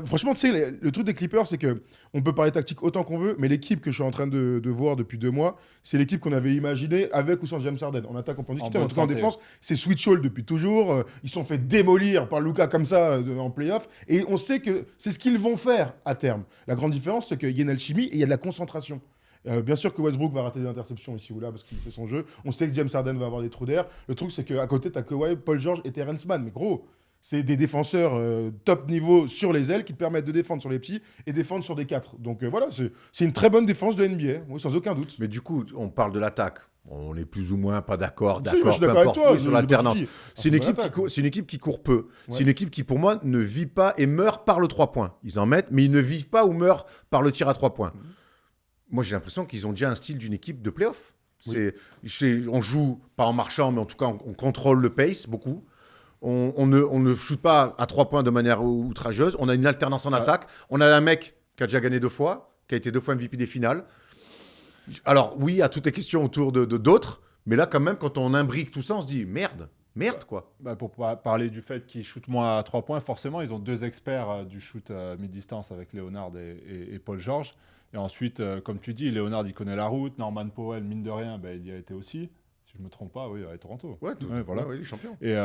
Speaker 2: Franchement, tu sais, le truc des Clippers, c'est qu'on peut parler tactique autant qu'on veut, mais l'équipe que je suis en train de voir depuis 2 mois, c'est l'équipe qu'on avait imaginée avec ou sans James Harden. En attaque, on peut en discuter. En tout cas, en défense, c'est Switch Hall depuis toujours. Ils se sont fait démolir par Luka comme ça en playoff. Et on sait que c'est ce qu'ils vont faire à terme. La grande différence, c'est qu'il y a une alchimie et il y a de la concentration. Bien sûr que Westbrook va rater des interceptions ici ou là parce qu'il fait son jeu. On sait que James Harden va avoir des trous d'air. Le truc, c'est qu'à côté, tu as Kawhi, Paul George et Terrence Mann. Mais gros, c'est des défenseurs top niveau sur les ailes qui te permettent de défendre sur les petits et défendre sur des 4. Donc voilà, c'est une très bonne défense de NBA, oui, sans aucun doute.
Speaker 1: Mais du coup, on parle de l'attaque. On est plus ou moins pas d'accord,
Speaker 2: je suis d'accord avec toi,
Speaker 1: sur l'alternance. C'est une équipe qui court peu. Ouais. C'est une équipe qui, pour moi, ne vit pas et meurt par le 3 points. Ils en mettent, mais ils ne vivent pas ou meurent par le tir à 3 points. Moi, j'ai l'impression qu'ils ont déjà un style d'une équipe de play-off. On joue pas en marchant, mais en tout cas, on contrôle le pace beaucoup. On ne shoot pas à 3 points de manière outrageuse. On a une alternance en attaque. On a un mec qui a déjà gagné 2 fois, qui a été 2 fois MVP des finales. Alors, oui, à toutes les questions autour de d'autres, mais là, quand même, quand on imbrique tout ça, on se dit merde, quoi.
Speaker 3: Pour parler du fait qu'ils shootent moins à 3 points, forcément, ils ont 2 experts du shoot mi-distance avec Leonard et Paul George. Et ensuite, comme tu dis, Leonard, il connaît la route. Norman Powell, mine de rien, il y a été aussi. Si je ne me trompe pas, oui, à Toronto.
Speaker 1: Voilà, les champions.
Speaker 3: Et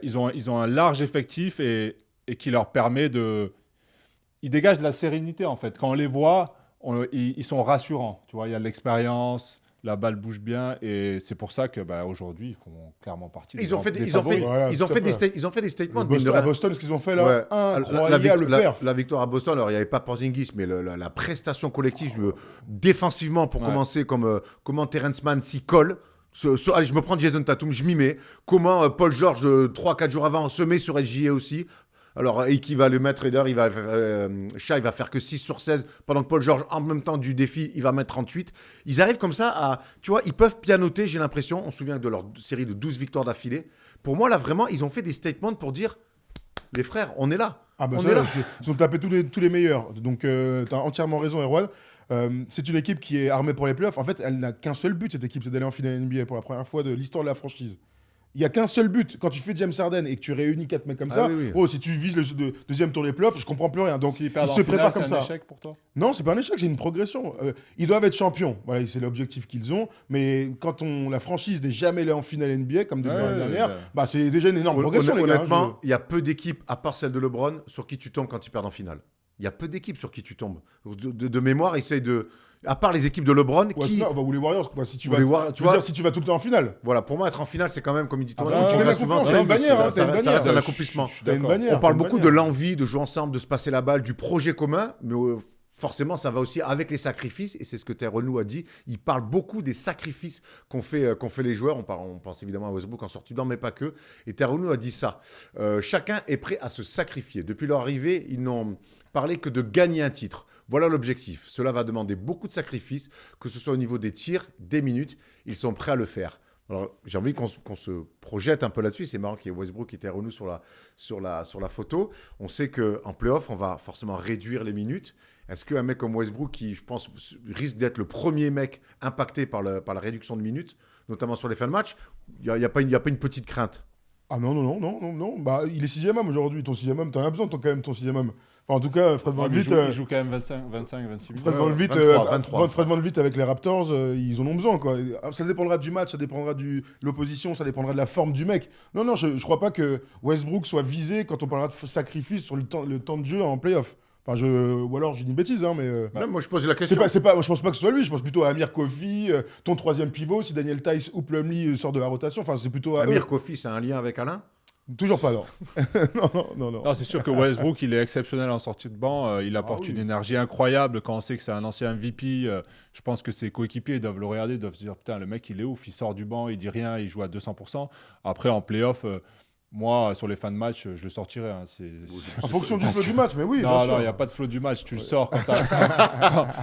Speaker 3: ils ont un large effectif et qui leur permet de... Ils dégagent de la sérénité, en fait. Quand on les voit, ils sont rassurants. Tu vois, il y a de l'expérience, la balle bouge bien. Et c'est pour ça qu'aujourd'hui, ils font clairement partie des favoris.
Speaker 1: Ils ont fait des statements.
Speaker 2: À Boston, ce qu'ils ont fait là, incroyable perf.
Speaker 1: La victoire à Boston, alors il n'y avait pas Porzingis, mais la prestation collective, défensivement, pour commencer, comment Terrence Mann s'y colle. Allez, je me prends Jason Tatum, je m'y mets. Comment Paul George, 3-4 jours avant, se met sur SGA aussi. Alors, et qui va le mettre, il va faire que 6 sur 16, pendant que Paul George, en même temps du défi, il va mettre 38. Ils arrivent comme ça à... Tu vois, ils peuvent pianoter, j'ai l'impression. On se souvient de leur série de 12 victoires d'affilée. Pour moi, là, vraiment, ils ont fait des statements pour dire, les frères, on est là.
Speaker 2: Ils ont tapé tous les meilleurs. Donc, tu as entièrement raison, Erwan. C'est une équipe qui est armée pour les playoffs. En fait, elle n'a qu'un seul but, cette équipe, c'est d'aller en finale NBA pour la première fois de l'histoire de la franchise. Il n'y a qu'un seul but. Quand tu fais James Harden et que tu réunis 4 mecs comme ça, si tu vises le deuxième tour des playoffs, je comprends plus rien. Donc, ils se préparent comme ça.
Speaker 3: C'est un échec pour toi ?
Speaker 2: Non, c'est pas un échec, c'est une progression. Ils doivent être champions. Voilà, c'est l'objectif qu'ils ont. Mais quand la franchise n'est jamais allée en finale NBA, comme depuis l'année dernière, c'est déjà une énorme progression.
Speaker 1: Honnêtement, il y a peu d'équipes, à part celle de LeBron, sur qui tu tombes quand ils perdent en finale. Il y a peu d'équipes sur qui tu tombes. De mémoire, essaye de... À part les équipes de LeBron,
Speaker 2: ou les Warriors, si tu vas, si tu vas tout le temps en finale.
Speaker 1: Voilà, pour moi, être en finale, c'est quand même, comme il dit Thomas,
Speaker 2: c'est une bannière,
Speaker 1: c'est un accomplissement. On parle beaucoup de l'envie de jouer ensemble, de se passer la balle, du projet commun, mais forcément, ça va aussi avec les sacrifices, et c'est ce que Terrenou a dit. Il parle beaucoup des sacrifices qu'ont fait les joueurs. On pense évidemment à Westbrook en sortie blanc, mais pas que. Et Terrenou a dit ça. Chacun est prêt à se sacrifier. Depuis leur arrivée, ils n'ont parlé que de gagner un titre. Voilà l'objectif. Cela va demander beaucoup de sacrifices, que ce soit au niveau des tirs, des minutes. Ils sont prêts à le faire. Alors, j'ai envie qu'on se projette un peu là-dessus. C'est marrant qu'il y ait Westbrook et Terrenou sur la photo. On sait qu'en play-off, on va forcément réduire les minutes. Est-ce qu'un mec comme Westbrook, qui, je pense, risque d'être le premier mec impacté par la réduction de minutes, notamment sur les fins de match, il n'y a pas une petite crainte?
Speaker 2: Ah non. Il est 6e homme aujourd'hui. Ton 6e homme, t'en as besoin quand même, ton 6e homme. Enfin, en tout cas, Fred VanVleet...
Speaker 3: Il joue quand même 25, 26 minutes.
Speaker 2: Fred VanVleet avec les Raptors, ils en ont besoin, quoi. Ça dépendra du match, ça dépendra de l'opposition, ça dépendra de la forme du mec. Non, je crois pas que Westbrook soit visé quand on parlera de sacrifice sur le temps de jeu en play-off. Enfin, ou alors je dis une bêtise, mais...
Speaker 1: moi, je pose la question.
Speaker 2: Je pense pas que ce soit lui, je pense plutôt à Amir Kofi, ton 3e pivot, si Daniel Theis ou Plumlee sort de la rotation. Enfin, c'est plutôt à
Speaker 1: Amir Kofi, c'est un lien avec Alain?
Speaker 2: Toujours pas, non. non.
Speaker 3: Non, c'est sûr que Westbrook, il est exceptionnel en sortie de banc. Il apporte
Speaker 2: oui.
Speaker 3: une énergie incroyable quand on sait que c'est un ancien MVP. Je pense que ses coéquipiers doivent le regarder, doivent se dire putain, le mec, il est ouf. Il sort du banc, il dit rien, il joue à 200%. Après, en playoff, moi, sur les fins de match, je le sortirai. Hein.
Speaker 2: En fonction du flow du match, mais oui, bien
Speaker 3: Non,
Speaker 2: sûr.
Speaker 3: il n'y a pas de flow du match. Tu le sors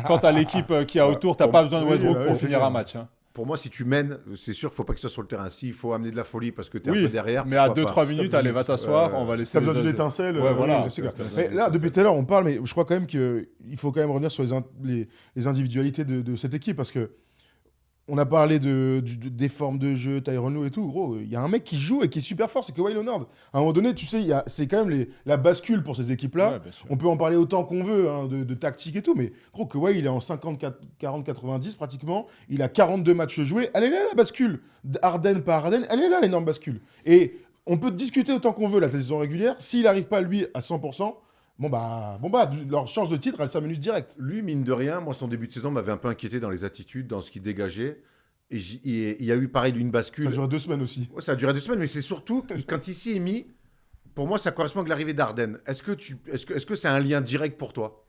Speaker 3: quand t'as l'équipe qui a autour. T'as pas besoin de Westbrook
Speaker 2: oui,
Speaker 3: pour
Speaker 2: c'est
Speaker 3: finir
Speaker 2: clair.
Speaker 3: un match. Hein.
Speaker 1: Pour moi, si tu mènes, c'est sûr qu'il ne faut pas que ça soit sur le terrain. S'il faut amener de la folie parce que tu es un
Speaker 3: Oui,
Speaker 1: peu derrière.
Speaker 3: mais à
Speaker 1: pourquoi
Speaker 3: 2-3
Speaker 1: pas.
Speaker 3: minutes, allez, va t'asseoir. On va laisser
Speaker 2: T'as
Speaker 3: les
Speaker 2: besoin d'une
Speaker 3: autres-
Speaker 2: étincelle.
Speaker 3: Ouais, voilà.
Speaker 2: c'est clair.
Speaker 3: C'est
Speaker 2: Mais là, depuis tout à l'heure, on parle, mais je crois quand même qu'il faut quand même revenir sur les individualités de cette équipe parce que on a parlé des formes de jeu, Tyronn Lue et tout. Gros, il y a un mec qui joue et qui est super fort, c'est Kawhi Leonard. À un moment donné, tu sais, c'est quand même la bascule pour ces équipes-là.
Speaker 3: Ouais, bien sûr.
Speaker 2: On peut en parler autant qu'on veut hein, de tactique et tout, mais gros, Kawhi, il est en 40-90 pratiquement. Il a 42 matchs joués. Elle est là, la bascule. Harden par Harden, elle est là, l'énorme bascule. Et on peut discuter autant qu'on veut la saison régulière. S'il n'arrive pas, lui, à 100%, bon bah, leur chance de titre, elle s'amenuce direct.
Speaker 1: Lui, mine de rien, moi, son début de saison m'avait un peu inquiété dans les attitudes, dans ce qu'il dégageait. Et il y a eu pareil d'une bascule.
Speaker 2: Ça a duré 2 semaines aussi.
Speaker 1: Ouais, ça a duré 2 semaines, mais c'est surtout quand il s'y est mis. Pour moi, ça correspond avec l'arrivée d'Arden. Est-ce que c'est un lien direct pour toi?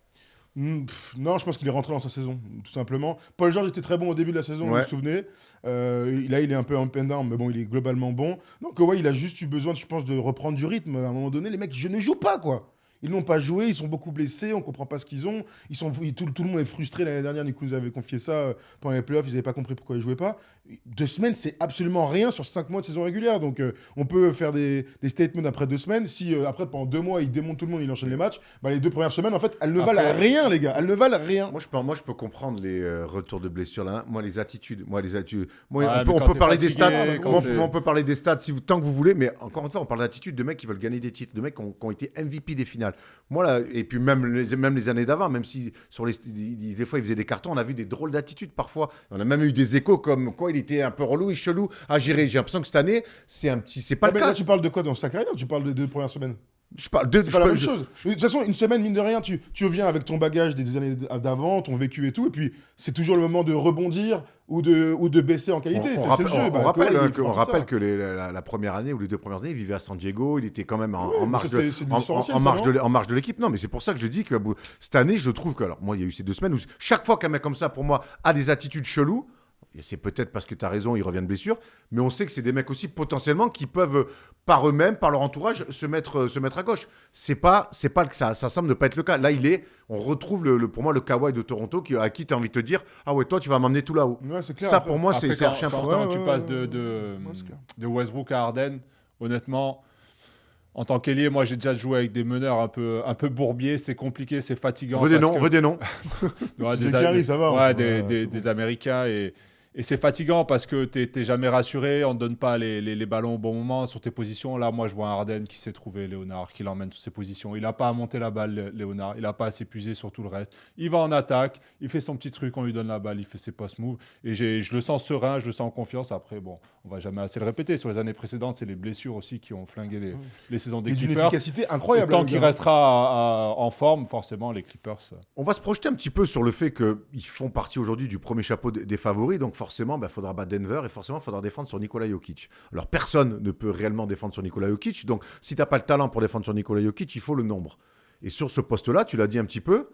Speaker 2: Non, je pense qu'il est rentré dans sa saison, tout simplement. Paul George était très bon au début de la saison, vous
Speaker 1: Ouais.
Speaker 2: vous souvenez. Là, il est un peu en and down, mais bon, il est globalement bon. Donc, ouais, il a juste eu besoin, je pense, de reprendre du rythme. À un moment donné, les mecs, je ne joue pas, quoi. Ils n'ont pas joué, ils sont beaucoup blessés, on ne comprend pas ce qu'ils ont. Tout le monde est frustré l'année dernière, Nico nous avait confié ça pendant les playoffs, ils n'avaient pas compris pourquoi ils ne jouaient pas. 2 semaines, c'est absolument rien sur 5 mois de saison régulière. Donc on peut faire des statements après 2 semaines. Si après, pendant 2 mois, il démonte tout le monde, il enchaîne les matchs, bah, les 2 premières semaines, en fait, elles ne valent rien, les gars. Elles ne valent rien.
Speaker 1: Moi, je peux comprendre les retours de blessures là. Moi, les attitudes.
Speaker 3: Ouais,
Speaker 1: On
Speaker 3: mais
Speaker 1: peut
Speaker 3: quand
Speaker 1: parler
Speaker 3: t'es
Speaker 1: des stats.
Speaker 3: fatigué, quand
Speaker 1: On peut parler des stats tant que vous voulez. Mais encore une fois, on parle d'attitude de mecs qui veulent gagner des titres, de mecs qui ont été MVP des finales. Moi, là, et puis même les années d'avant, même si des fois, il faisait des cartons, on a vu des drôles d'attitudes parfois. On a même eu des échos comme quoi il était un peu relou et chelou à gérer. J'ai l'impression que cette année, c'est pas le
Speaker 2: Mais
Speaker 1: cas.
Speaker 2: là, tu parles de quoi dans sa carrière? Tu parles des 2 premières semaines?
Speaker 1: Je parle
Speaker 2: C'est pas la même chose. De toute façon, une semaine, mine de rien, tu reviens avec ton bagage des années d'avant, ton vécu et tout, et puis c'est toujours le moment de rebondir ou de baisser en qualité. C'est le jeu.
Speaker 1: On rappelle que la première année ou les 2 premières années, il vivait à San Diego, il était quand même en marge de l'équipe. Non, mais c'est pour ça que je dis que cette année, je trouve que, alors moi, il y a eu ces 2 semaines où chaque fois qu'un mec comme ça, pour moi, a des attitudes cheloues, et c'est peut-être parce que tu as raison, il revient de blessure, mais on sait que c'est des mecs aussi potentiellement qui peuvent, par eux-mêmes, par leur entourage, se mettre à gauche. C'est pas que ça semble ne pas être le cas. Là, on retrouve pour moi le Kawhi de Toronto à qui tu as envie de te dire ah ouais, toi tu vas m'emmener tout là-haut.
Speaker 2: Ouais, c'est clair.
Speaker 1: Ça
Speaker 2: Après,
Speaker 1: pour moi c'est archi important.
Speaker 3: Quand tu passes de
Speaker 2: c'est clair.
Speaker 3: Westbrook à Harden, honnêtement, en tant qu'ailier, moi j'ai déjà joué avec des meneurs un peu bourbiers, c'est compliqué, c'est fatigant.
Speaker 1: On veut des noms.
Speaker 3: Ouais,
Speaker 2: des caries, ça va.
Speaker 3: Ouais,
Speaker 2: c'est
Speaker 3: des Américains et c'est fatigant parce que t'es jamais rassuré, on te donne pas les ballons au bon moment sur tes positions. Là, moi, je vois un Harden qui sait trouver Léonard, qui l'emmène sur ses positions. Il n'a pas à monter la balle, Léonard. Il n'a pas à s'épuiser sur tout le reste. Il va en attaque, il fait son petit truc, on lui donne la balle, il fait ses post-moves. Et je le sens serein, je le sens en confiance. Après, bon, on va jamais assez le répéter. Sur les années précédentes, c'est les blessures aussi qui ont flingué les saisons des
Speaker 2: Et d'une
Speaker 3: Clippers.
Speaker 2: efficacité incroyable.
Speaker 3: Tant
Speaker 2: le
Speaker 3: qu'il
Speaker 2: gars.
Speaker 3: restera en forme, forcément, les Clippers.
Speaker 1: On va se projeter un petit peu sur le fait qu'ils font partie aujourd'hui du premier chapeau des favoris, donc forcément, il faudra battre Denver et forcément, il faudra défendre sur Nikola Jokic. Alors, personne ne peut réellement défendre sur Nikola Jokic, donc si tu n'as pas le talent pour défendre sur Nikola Jokic, il faut le nombre. Et sur ce poste-là, tu l'as dit un petit peu,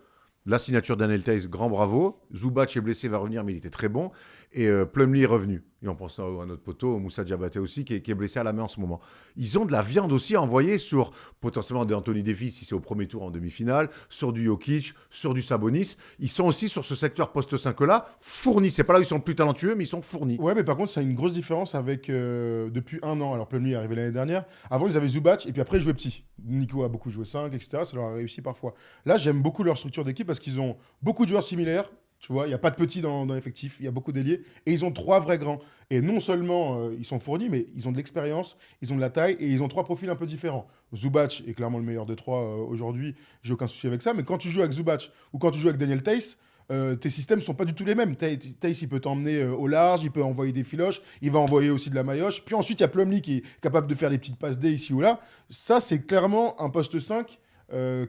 Speaker 1: la signature d'Anel Tays, grand bravo. Zubac est blessé, va revenir, mais il était très bon. Et Plumlee est revenu. Et on pense à notre poteau, Moussa Diabaté aussi, qui est blessé à la main en ce moment. Ils ont de la viande aussi à envoyer sur potentiellement des Anthony Davis, si c'est au premier tour en demi-finale, sur du Jokic, sur du Sabonis. Ils sont aussi sur ce secteur poste 5-là, fournis. C'est pas là où ils sont le plus talentueux, mais ils sont fournis.
Speaker 2: Ouais, mais par contre, ça a une grosse différence avec depuis 1 an. Alors, Plumlee est arrivé l'année dernière. Avant, ils avaient Zubac et puis après, ils jouaient petit. Nico a beaucoup joué 5, etc. Ça leur a réussi parfois. Là, j'aime beaucoup leur structure d'équipe parce qu'ils ont beaucoup de joueurs similaires. Tu vois, il n'y a pas de petits dans l'effectif, il y a beaucoup d'ailiers. Et ils ont 3 vrais grands. Et non seulement ils sont fournis, mais ils ont de l'expérience, ils ont de la taille et ils ont 3 profils un peu différents. Zubac est clairement le meilleur des 3 aujourd'hui, j'ai aucun souci avec ça. Mais quand tu joues avec Zubac ou quand tu joues avec Daniel Theis, tes systèmes ne sont pas du tout les mêmes. Theis, il peut t'emmener au large, il peut envoyer des filoches, il va envoyer aussi de la maillotche. Puis ensuite, il y a Plumlee qui est capable de faire des petites passes D ici ou là. Ça, c'est clairement un poste 5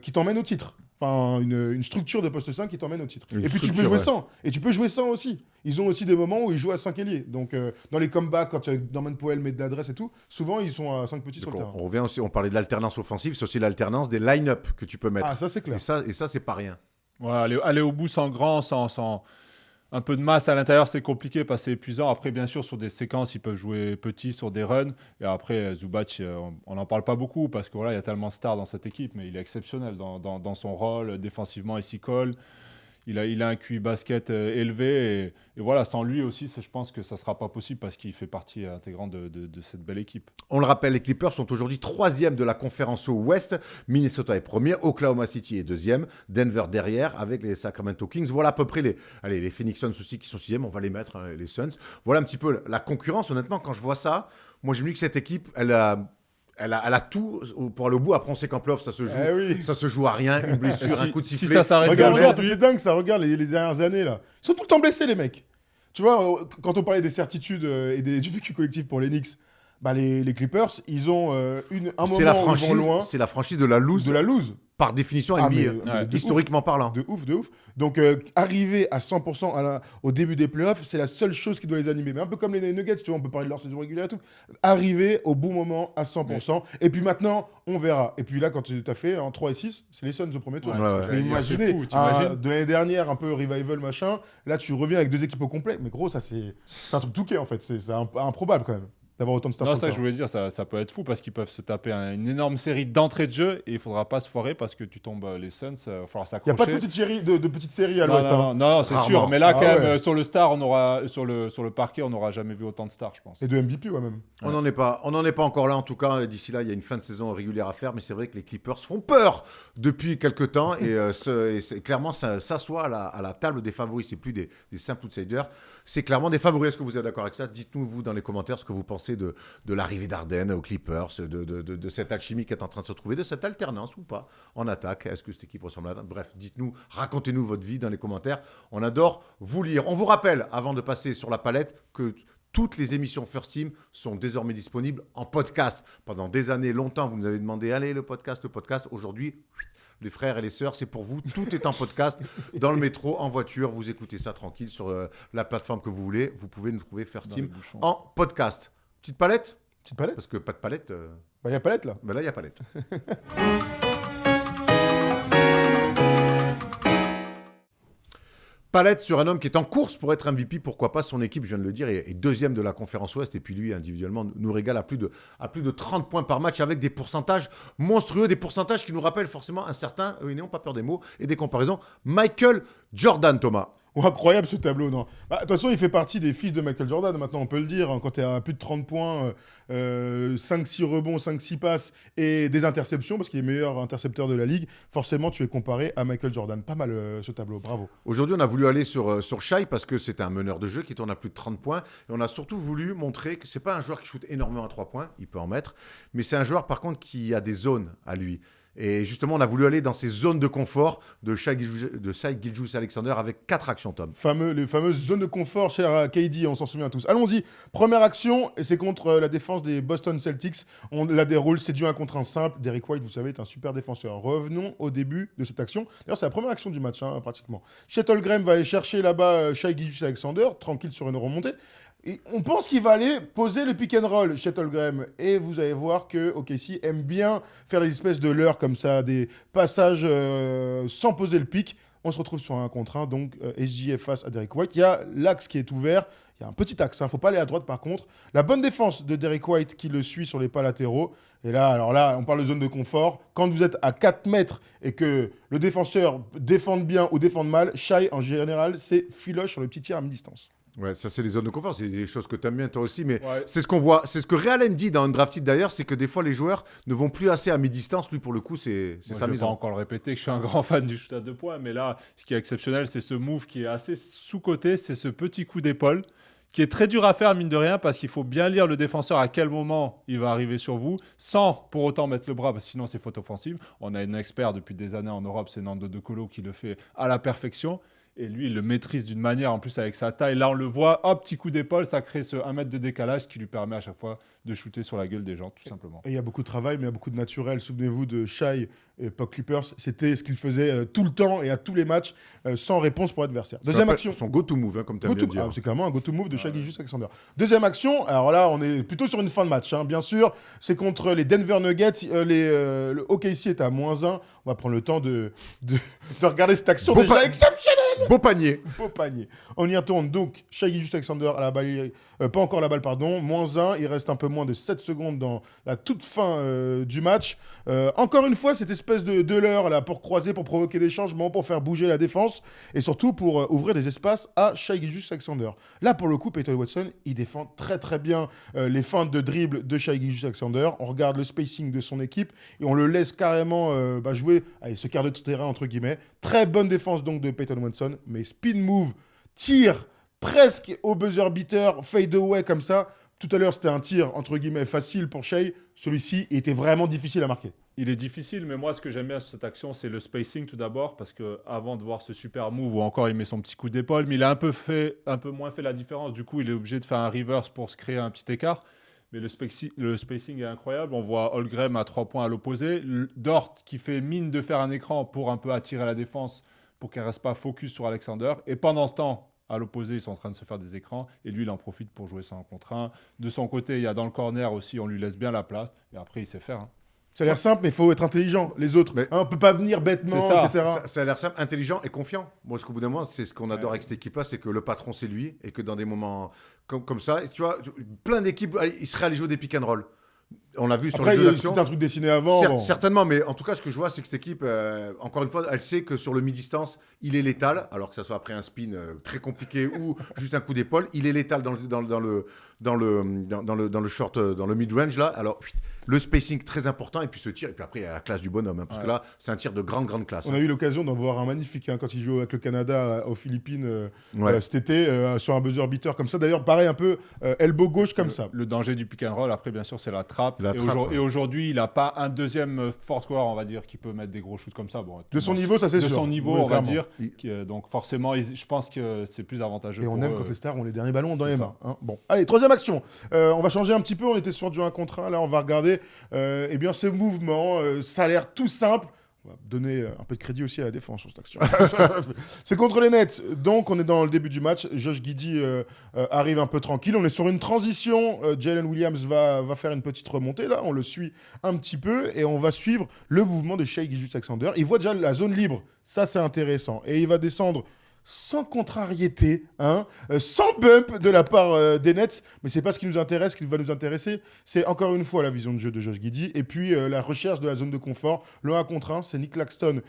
Speaker 2: qui t'emmène au titre. enfin une structure de poste 5 qui t'emmène au titre.
Speaker 1: Une
Speaker 2: Et puis tu peux
Speaker 1: structure,
Speaker 2: jouer
Speaker 1: ouais.
Speaker 2: sans. Et tu peux jouer sans aussi. Ils ont aussi des moments où ils jouent à 5 ailiers. Donc dans les comebacks, quand Norman Powell met de l'adresse et tout, souvent ils sont à 5 petits sur le terrain.
Speaker 1: On revient aussi, on parlait de l'alternance offensive, c'est aussi l'alternance des line-up que tu peux mettre.
Speaker 2: Ah, ça c'est clair.
Speaker 1: Et ça, c'est pas rien.
Speaker 3: Ouais, aller au bout sans grand, sans un peu de masse à l'intérieur, c'est compliqué parce que c'est épuisant. Après, bien sûr, sur des séquences, ils peuvent jouer petit sur des runs. Et après, Zubac, on n'en parle pas beaucoup parce que voilà, il y a tellement de stars dans cette équipe, mais il est exceptionnel dans son rôle. Défensivement, il s'y colle. Il a un QI basket élevé. Et voilà, sans lui aussi, je pense que ça ne sera pas possible parce qu'il fait partie intégrante de cette belle équipe.
Speaker 1: On le rappelle, les Clippers sont aujourd'hui 3e de la conférence Ouest. Minnesota est premier, Oklahoma City est 2e, Denver derrière avec les Sacramento Kings. Voilà à peu près les Phoenix Suns aussi qui sont 6e. On va les mettre, les Suns. Voilà un petit peu la concurrence. Honnêtement, quand je vois ça, moi je me dis que cette équipe, elle a tout pour aller au bout. Après, on sait qu'en playoff, ça se joue. Ça se joue à rien. Une blessure, un coup de
Speaker 3: Si
Speaker 1: sifflet.
Speaker 3: ça s'arrête
Speaker 2: Regarde,
Speaker 3: aujourd'hui,
Speaker 2: c'est dingue ça, regarde les dernières années là. Ils sont tout le temps blessés les mecs. Tu vois, quand on parlait des certitudes et du vécu collectif pour les Knicks, bah les Clippers, ils ont un moment où ils vont loin.
Speaker 1: C'est la franchise de la loose,
Speaker 2: De la lose.
Speaker 1: par définition
Speaker 2: Ah,
Speaker 1: NBA,
Speaker 2: mais de
Speaker 1: historiquement parlant.
Speaker 2: De ouf. Donc, arriver à 100% au début des playoffs, c'est la seule chose qui doit les animer. Mais un peu comme les Nuggets, tu vois, on peut parler de leur saison régulière et tout. Arriver au bon moment à 100%. Et puis maintenant, on verra. Et puis là, quand tu as fait en 3 et 6, c'est les Suns au premier tour.
Speaker 3: Ouais,
Speaker 1: ouais.
Speaker 2: Mais
Speaker 3: c'est
Speaker 2: imaginez,
Speaker 3: fou, t'imagines
Speaker 2: de l'année dernière, un peu revival machin. Là, tu reviens avec 2 équipes au complet. Mais gros, ça, c'est un truc touquet en fait. C'est improbable quand même d'avoir autant de stars
Speaker 3: Non,
Speaker 2: sur
Speaker 3: ça
Speaker 2: le
Speaker 3: je
Speaker 2: terrain.
Speaker 3: voulais dire, ça peut être fou parce qu'ils peuvent se taper une énorme série d'entrées de jeu et il faudra pas se foirer parce que tu tombes les Suns, il va falloir
Speaker 2: Il n'y
Speaker 3: s'accrocher.
Speaker 2: a pas de petite série à
Speaker 3: Non,
Speaker 2: l'Ouest.
Speaker 3: non,
Speaker 2: hein.
Speaker 3: non, c'est
Speaker 1: Rarement.
Speaker 3: sûr. Mais là,
Speaker 2: Ah
Speaker 3: quand même,
Speaker 2: ouais.
Speaker 3: sur le star, on aura sur le parquet, on n'aura jamais vu autant de stars, je pense.
Speaker 2: Et de MVP, ouais, même.
Speaker 1: On n'en est pas encore là en tout cas. D'ici là, il y a une fin de saison régulière à faire, mais c'est vrai que les Clippers font peur depuis quelques temps et clairement ça s'assoit à la table des favoris. C'est plus des simples outsiders, c'est clairement des favoris. Est-ce que vous êtes d'accord avec ça? Dites-nous vous dans les commentaires ce que vous pensez de l'arrivée d'Arden aux Clippers, de cette alchimie qui est en train de se retrouver, de cette alternance ou pas en attaque. Est-ce que cette équipe ressemble à... Bref, dites-nous, racontez-nous votre vie dans les commentaires. On adore vous lire. On vous rappelle, avant de passer sur la palette, que toutes les émissions First Team sont désormais disponibles en podcast. Pendant des années, longtemps, vous nous avez demandé, allez, le podcast. Aujourd'hui, les frères et les sœurs, c'est pour vous. Tout est en podcast, dans le métro, en voiture. Vous écoutez ça tranquille sur la plateforme que vous voulez. Vous pouvez nous trouver First
Speaker 3: Dans
Speaker 1: Team
Speaker 3: les bouchons.
Speaker 1: en podcast. Petite palette?
Speaker 2: Petite palette.
Speaker 1: Parce que pas de palette,
Speaker 2: Bah, il y a palette là.
Speaker 1: ben là, il y a palette. Palette sur un homme qui est en course pour être MVP, pourquoi pas. Son équipe, je viens de le dire, est deuxième de la conférence Ouest. Et puis lui, individuellement, nous régale à plus de 30 points par match avec des pourcentages monstrueux, des pourcentages qui nous rappellent forcément un certain, n'ayons pas peur des mots et des comparaisons, Michael Jordan, Thomas.
Speaker 2: Oh, incroyable ce tableau, non. Bah, de toute façon, il fait partie des fils de Michael Jordan, maintenant on peut le dire. Quand tu es à plus de 30 points, 5-6 rebonds, 5-6 passes et des interceptions, parce qu'il est meilleur intercepteur de la ligue, forcément tu es comparé à Michael Jordan. Pas mal ce tableau, bravo.
Speaker 1: Aujourd'hui, on a voulu aller sur Shai parce que c'est un meneur de jeu qui tourne à plus de 30 points. Et on a surtout voulu montrer que ce n'est pas un joueur qui shoot énormément à 3 points, il peut en mettre, mais c'est un joueur par contre qui a des zones à lui. Et justement, on a voulu aller dans ces zones de confort de Shai Gilgeous-Alexander avec 4 actions, Tom.
Speaker 2: Les fameuses zones de confort, cher KD, on s'en souvient tous. Allons-y, première action, et c'est contre la défense des Boston Celtics. On la déroule, c'est du 1 contre 1 simple. Derrick White, vous savez, est un super défenseur. Revenons au début de cette action. D'ailleurs, c'est la première action du match, pratiquement. Chet Holmgren va aller chercher là-bas Shai Gilgeous-Alexander, tranquille sur une remontée. Et on pense qu'il va aller poser le pick and roll, Chet Holmgren. Et vous allez voir que OKC aime bien faire des espèces de leurres comme ça, des passages sans poser le pick. On se retrouve sur un 1 contre 1, donc SGF face à Derrick White. Il y a l'axe qui est ouvert. Il y a un petit axe, faut pas aller à droite par contre. La bonne défense de Derrick White qui le suit sur les pas latéraux. Et là, alors là, on parle de zone de confort. Quand vous êtes à 4 mètres et que le défenseur défende bien ou défende mal, Shai, en général, c'est filoche sur le petit tir à mi-distance.
Speaker 1: Ouais, ça c'est les zones de confort, c'est des choses que tu aimes bien toi aussi, mais
Speaker 3: Ouais.
Speaker 1: c'est ce qu'on voit, c'est ce que Ray Allen dit dans Undrafted d'ailleurs, c'est que des fois les joueurs ne vont plus assez à mi-distance, lui pour le coup c'est
Speaker 3: Moi,
Speaker 1: sa
Speaker 3: je vais
Speaker 1: maison.
Speaker 3: pas encore le répéter que je suis un grand fan du shoot à 2 points, mais là, ce qui est exceptionnel, c'est ce move qui est assez sous-coté, c'est ce petit coup d'épaule qui est très dur à faire, mine de rien, parce qu'il faut bien lire le défenseur à quel moment il va arriver sur vous, sans pour autant mettre le bras, parce que sinon c'est faute offensive. On a un expert depuis des années en Europe, c'est Nando De Colo qui le fait à la perfection. Et lui, il le maîtrise d'une manière, en plus avec sa taille. Là, on le voit, hop, petit coup d'épaule, ça crée ce 1 mètre de décalage qui lui permet à chaque fois de shooter sur la gueule des gens, tout simplement.
Speaker 2: Et il y a beaucoup de travail, mais il y a beaucoup de naturel. Souvenez-vous de Shai et Puck Clippers. C'était ce qu'il faisait tout le temps et à tous les matchs, sans réponse pour l'adversaire. Deuxième action.
Speaker 1: Son go-to move, comme tu as bien dit.
Speaker 2: C'est clairement un go-to move de Shai Gilgeous-Alexander. Deuxième action, alors là, on est plutôt sur une fin de match. Bien sûr, c'est contre les Denver Nuggets. Le OKC est à -1. On va prendre le temps de regarder cette action déjà exceptionnelle.
Speaker 1: Beau panier.
Speaker 2: Beau panier. On y retourne donc. Shai Gilgeous-Alexander à la balle, pas encore la balle, pardon. -1. Il reste un peu moins de 7 secondes dans la toute fin du match. Encore une fois, cette espèce de leurre là pour croiser, pour provoquer des changements, pour faire bouger la défense et surtout pour ouvrir des espaces à Shai Gilgeous-Alexander. Là, pour le coup, Peyton Watson, il défend très très bien les feintes de dribble de Shai Gilgeous-Alexander. On regarde le spacing de son équipe et on le laisse carrément jouer ce quart de terrain entre guillemets. Très bonne défense donc de Peyton Watson, mais spin move, tir presque au buzzer beater, fade away comme ça. Tout à l'heure, c'était un tir, entre guillemets, facile pour Shai. Celui-ci était vraiment difficile à marquer.
Speaker 3: Il est difficile, mais moi, ce que j'aime bien sur cette action, c'est le spacing tout d'abord, parce qu'avant de voir ce super move, où encore il met son petit coup d'épaule, mais il a un peu moins fait la différence. Du coup, il est obligé de faire un reverse pour se créer un petit écart. Mais le spacing est incroyable. On voit Holmgren à 3 points à l'opposé. Dort qui fait mine de faire un écran pour un peu attirer la défense, pour qu'elle ne reste pas focus sur Alexander. Et pendant ce temps, à l'opposé, ils sont en train de se faire des écrans. Et lui, il en profite pour jouer ça en contre 1. De son côté, il y a dans le corner aussi, on lui laisse bien la place. Et après, il sait faire.
Speaker 2: Ça a l'air simple, mais il faut être intelligent. Les autres, on ne peut pas venir bêtement, etc.
Speaker 1: Ça a l'air simple, intelligent et confiant. Moi, ce qu'au bout d'un moment, c'est ce qu'on adore avec cette équipe-là, c'est que le patron, c'est lui. Et que dans des moments comme ça, tu vois, plein d'équipes, ils seraient allés jouer des pick and roll. On l'a vu sur les deux actions.
Speaker 2: C'est un truc dessiné avant.
Speaker 1: Certainement, mais en tout cas, ce que je vois, c'est que cette équipe, encore une fois, elle sait que sur le mi-distance, il est létal, alors que ça soit après un spin très compliqué ou juste un coup d'épaule, il est létal dans le short, dans le mid-range là. Alors, le spacing très important et puis ce tir, et puis après, il y a la classe du bonhomme, parce que là, c'est un tir de grande classe.
Speaker 2: On a eu l'occasion d'en voir un magnifique quand il jouait avec le Canada aux Philippines cet été, sur un buzzer beater comme ça. D'ailleurs, pareil, un peu elbow gauche comme ça.
Speaker 3: Le danger du pick and roll, après, bien sûr, c'est la trappe. Et aujourd'hui, il n'a pas un deuxième fort scorer, on va dire, qui peut mettre des gros shoots comme ça. Bon,
Speaker 2: de son niveau, ça c'est sûr.
Speaker 3: De son niveau, on va dire. Donc forcément, je pense que c'est plus avantageux.
Speaker 2: Et on aime quand les stars ont les derniers ballons dans les mains. Bon, allez, troisième action. On va changer un petit peu. On était sur du 1 contre 1. Là, on va regarder eh bien, ce mouvement. Ça a l'air tout simple. On va donner un peu de crédit aussi à la défense sur cette action. C'est contre les Nets. Donc, on est dans le début du match. Josh Giddey arrive un peu tranquille. On est sur une transition. Jalen Williams va faire une petite remontée. Là, on le suit un petit peu. Et on va suivre le mouvement de Shai Gilgeous-Alexander. Il voit déjà la zone libre. Ça, c'est intéressant. Et il va descendre sans contrariété, sans bump de la part des Nets. Mais c'est pas ce qui nous intéresse. Ce qui va nous intéresser, c'est encore une fois la vision de jeu de Josh Giddey et puis la recherche de la zone de confort. Le 1 contre 1, c'est Nick Claxton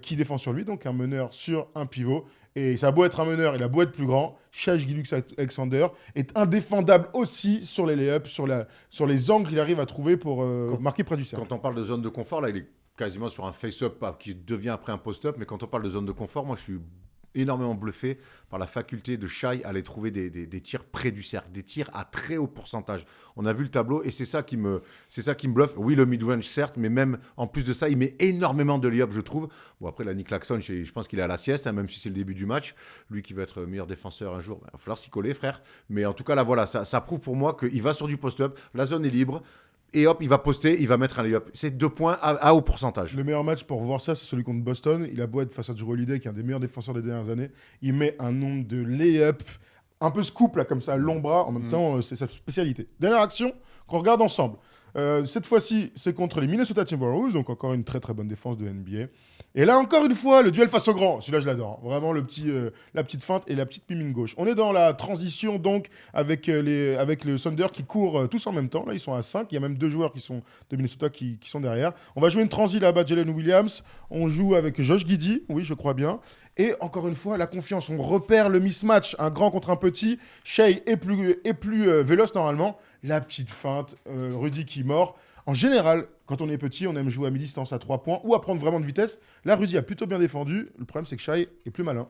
Speaker 2: qui défend sur lui, donc un meneur sur un pivot. Et ça a beau être un meneur, il a beau être plus grand, Shai Gilgeous-Alexander est indéfendable aussi sur les lay-ups, sur les angles qu'il arrive à trouver pour marquer près du cercle.
Speaker 1: Quand on parle de zone de confort, là, il est quasiment sur un face-up qui devient après un post-up. Mais quand on parle de zone de confort, moi, je suis énormément bluffé par la faculté de Shai à aller trouver des tirs près du cercle, des tirs à très haut pourcentage. On a vu le tableau et c'est ça qui me bluffe. Oui, le mid-range certes, mais même en plus de ça, il met énormément de lay-up, je trouve. Bon, après, Nick Claxton, je pense qu'il est à la sieste, même si c'est le début du match. Lui qui va être meilleur défenseur un jour, il va falloir s'y coller, frère. Mais en tout cas, là, voilà, ça prouve pour moi qu'il va sur du post-up, la zone est libre. Et hop, il va poster, il va mettre un lay-up. C'est 2 points à haut pourcentage.
Speaker 2: Le meilleur match pour voir ça, c'est celui contre Boston. Il a beau être face à Drew Holiday, qui est un des meilleurs défenseurs des dernières années. Il met un nombre de lay-up, un peu scoop, là, comme ça, long bras. En même temps, c'est sa spécialité. Dernière action qu'on regarde ensemble. Cette fois-ci, c'est contre les Minnesota Timberwolves, donc encore une très très bonne défense de NBA. Et là, encore une fois, le duel face au grand. Celui-là, je l'adore. Vraiment, la petite feinte et la petite mimine gauche. On est dans la transition, donc, avec le Thunder qui courent tous en même temps. Là, ils sont à 5. Il y a même 2 joueurs de Minnesota qui sont derrière. On va jouer une transi là-bas, Jalen Williams. On joue avec Josh Giddey, oui, je crois bien. Et encore une fois, la confiance. On repère le mismatch, un grand contre un petit. Shai est plus véloce normalement. La petite feinte, Rudy qui mord. En général, quand on est petit, on aime jouer à mi-distance à 3 points ou à prendre vraiment de vitesse. Là, Rudy a plutôt bien défendu. Le problème, c'est que Shai est plus malin.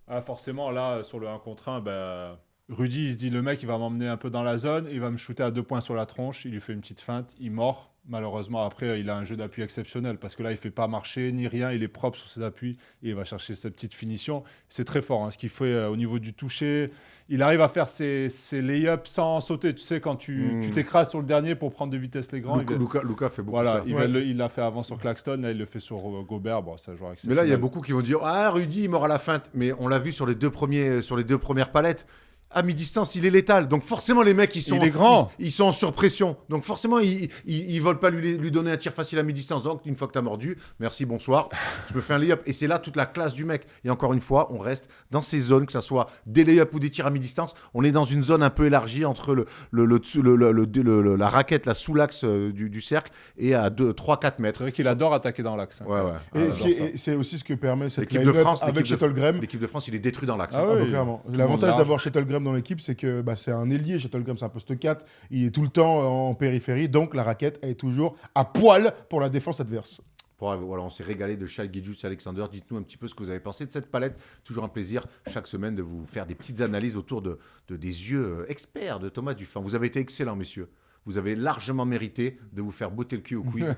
Speaker 3: Ah, forcément, là, sur le 1 contre 1, Rudy, il se dit, le mec, il va m'emmener un peu dans la zone. Il va me shooter à 2 points sur la tronche. Il lui fait une petite feinte. Il mord. Malheureusement, après, il a un jeu d'appui exceptionnel parce que là, il ne fait pas marcher ni rien. Il est propre sur ses appuis et il va chercher ses petites finitions. C'est très fort ce qu'il fait au niveau du toucher. Il arrive à faire ses lay-ups sans sauter. Tu sais, quand tu t'écrases sur le dernier pour prendre de vitesse les grands.
Speaker 1: Luka fait beaucoup ça.
Speaker 3: Il l'a fait avant sur Claxton. Là, il le fait sur Gobert. Bon, c'est un joueur exceptionnel.
Speaker 1: Mais là, il y a beaucoup qui vont dire ah, Rudy, il mord à la feinte. Mais on l'a vu sur les deux premières palettes. À mi-distance, il est létal. Donc forcément, les mecs,
Speaker 3: il est grand.
Speaker 1: Ils sont en surpression. Donc forcément, ils veulent pas lui donner un tir facile à mi-distance. Donc une fois que tu as mordu, merci, bonsoir, je me fais un lay-up. Et c'est là toute la classe du mec. Et encore une fois, on reste dans ces zones, que ce soit des lay-up ou des tirs à mi-distance. On est dans une zone un peu élargie entre la raquette, là, sous l'axe du cercle et à 3-4 mètres.
Speaker 3: C'est vrai qu'il adore attaquer dans l'axe.
Speaker 1: Ouais.
Speaker 6: Et c'est aussi ce que permet cette
Speaker 1: l'équipe de France
Speaker 6: avec Shuttlegram.
Speaker 1: L'équipe de France, il est détruit dans l'axe.
Speaker 6: Clairement. L'avantage d'avoir Shuttlegram dans l'équipe, c'est que c'est un ailier. Shuttlegram, c'est un poste 4. Il est tout le temps en périphérie. Donc, la raquette est toujours à poil pour la défense adverse.
Speaker 1: Voilà, on s'est régalé de Shai Gilgeous-Alexander. Dites-nous un petit peu ce que vous avez pensé de cette palette. Toujours un plaisir chaque semaine de vous faire des petites analyses autour des yeux experts de Thomas Dufin. Vous avez été excellents, messieurs. Vous avez largement mérité de vous faire botter le cul au quiz.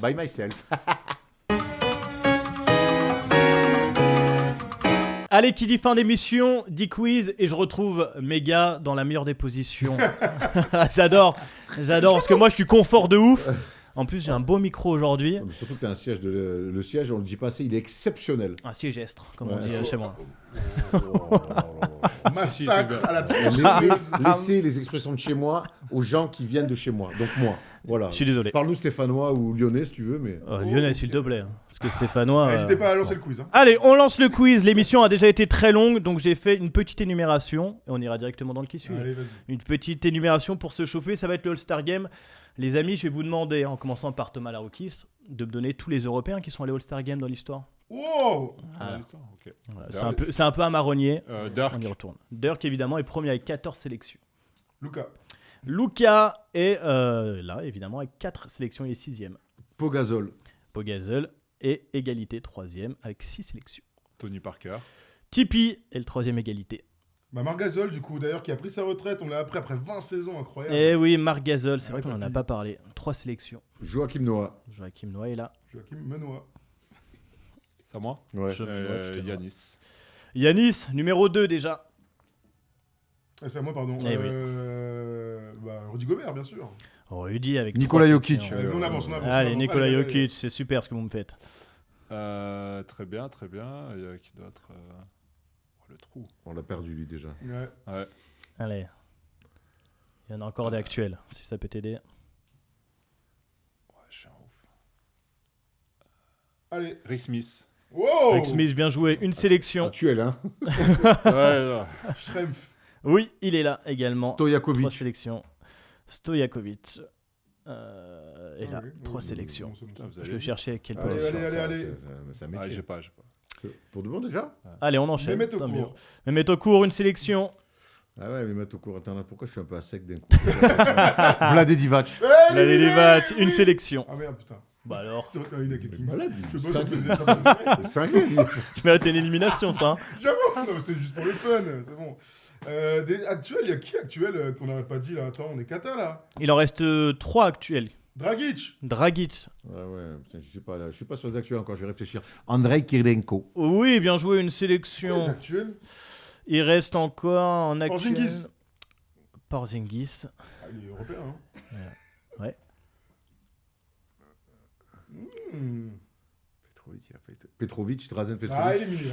Speaker 1: By myself.
Speaker 7: Allez, qui dit fin d'émission, dit quiz, et je retrouve mes gars dans la meilleure des positions. J'adore, parce que moi je suis confort de ouf. En plus, j'ai un beau micro aujourd'hui.
Speaker 1: Mais surtout que tu as un siège, le siège, on le dit pas assez, il est exceptionnel.
Speaker 7: Un siègestre, comme on dit chez moi.
Speaker 6: Massacre à la
Speaker 1: Laissez les expressions de chez moi aux gens qui viennent de chez moi. Donc moi, voilà.
Speaker 7: Je suis désolé.
Speaker 1: Parle-nous stéphanois ou lyonnais si tu veux, mais...
Speaker 7: Lyonnais, s'il te plaît. Parce que stéphanois...
Speaker 6: N'hésitez pas à lancer le quiz.
Speaker 7: Allez, on lance le quiz. L'émission a déjà été très longue, donc j'ai fait une petite énumération. Et on ira directement dans le qui suit.
Speaker 6: Allez, vas-y.
Speaker 7: Une petite énumération pour se chauffer. Ça va être le All-Star Game. Les amis, je vais vous demander, en commençant par Thomas Laroukis, de me donner tous les Européens qui sont allés au All-Star Game dans l'histoire.
Speaker 6: Wow.
Speaker 7: Voilà.
Speaker 3: Okay.
Speaker 7: Voilà. C'est un peu un marronnier.
Speaker 3: Dirk.
Speaker 7: On y retourne. Dirk, évidemment, est premier avec 14 sélections.
Speaker 6: Luka
Speaker 7: est là, évidemment, avec 4 sélections. Il est 6e.
Speaker 1: Pogazol
Speaker 7: est égalité, 3e, avec 6 sélections.
Speaker 3: Tony Parker.
Speaker 7: Tipeee est le 3e égalité.
Speaker 6: Marc Gasol, du coup, d'ailleurs, qui a pris sa retraite, on l'a appris après 20 saisons, incroyable.
Speaker 7: Eh oui, Marc Gasol, c'est vrai qu'on n'en a pas parlé. 3 sélections.
Speaker 1: Joachim Noah
Speaker 7: est là.
Speaker 6: Joachim Menois.
Speaker 3: C'est à moi.
Speaker 1: Ouais.
Speaker 3: Yanis,
Speaker 7: numéro 2 déjà.
Speaker 6: C'est à moi, pardon.
Speaker 7: Eh oui.
Speaker 6: Rudy Gobert, bien sûr.
Speaker 7: Rudy avec
Speaker 1: Nicolas Jokic.
Speaker 6: On avance.
Speaker 7: Allez, Nicolas Jokic, c'est super ce que vous me faites.
Speaker 3: Très bien. Il y a qui d'autre le trou.
Speaker 1: On l'a perdu lui déjà.
Speaker 3: Ouais.
Speaker 7: Allez. Il y en a encore des actuels, si ça peut t'aider.
Speaker 3: Ouais, je suis un ouf.
Speaker 6: Allez.
Speaker 3: Rick Smith.
Speaker 6: Wow.
Speaker 7: Rick Smith, bien joué. Une sélection.
Speaker 1: Actuel, hein.
Speaker 3: Ouais.
Speaker 6: Schrempf.
Speaker 7: Oui, il est là également.
Speaker 1: Stojakovic.
Speaker 7: 3 sélections. Stojakovic. Et là, 3 sélections. Je vais chercher avec quelle position.
Speaker 6: Allez.
Speaker 1: C'est un métier.
Speaker 3: J'ai pas.
Speaker 1: Pour de bon déjà.
Speaker 7: Allez, on enchaîne.
Speaker 6: Mehmet
Speaker 7: Okur, une sélection.
Speaker 1: Ah ouais, Mehmet Okur. Attends, pourquoi je suis un peu à sec d'un coup Vlade Divac.
Speaker 7: Une sélection.
Speaker 6: Ah merde, putain.
Speaker 7: Bah alors.
Speaker 6: C'est vrai qu'il y a quelqu'un.
Speaker 1: Malade.
Speaker 6: Je
Speaker 1: C'est cinglé, lui.
Speaker 7: Mais là, t'es une élimination, ça.
Speaker 6: J'avoue, non, c'était juste pour le fun. C'est bon. Des actuels, il y a qui actuel qu'on n'avait pas dit là? Attends, on est cata là.
Speaker 7: Il en reste 3 actuels.
Speaker 6: Dragic.
Speaker 1: Ouais, putain, je sais pas là, je suis pas sur les actuels encore, je vais réfléchir. Andrei Kirilenko.
Speaker 7: Oui, bien joué, une sélection.
Speaker 6: Les actuels.
Speaker 7: Il reste encore en actuel.
Speaker 6: Porzingis. Ah, il est européen, hein.
Speaker 7: Ouais.
Speaker 1: Petrovic, Drazen Petrovic.
Speaker 6: Ah, il est milieu.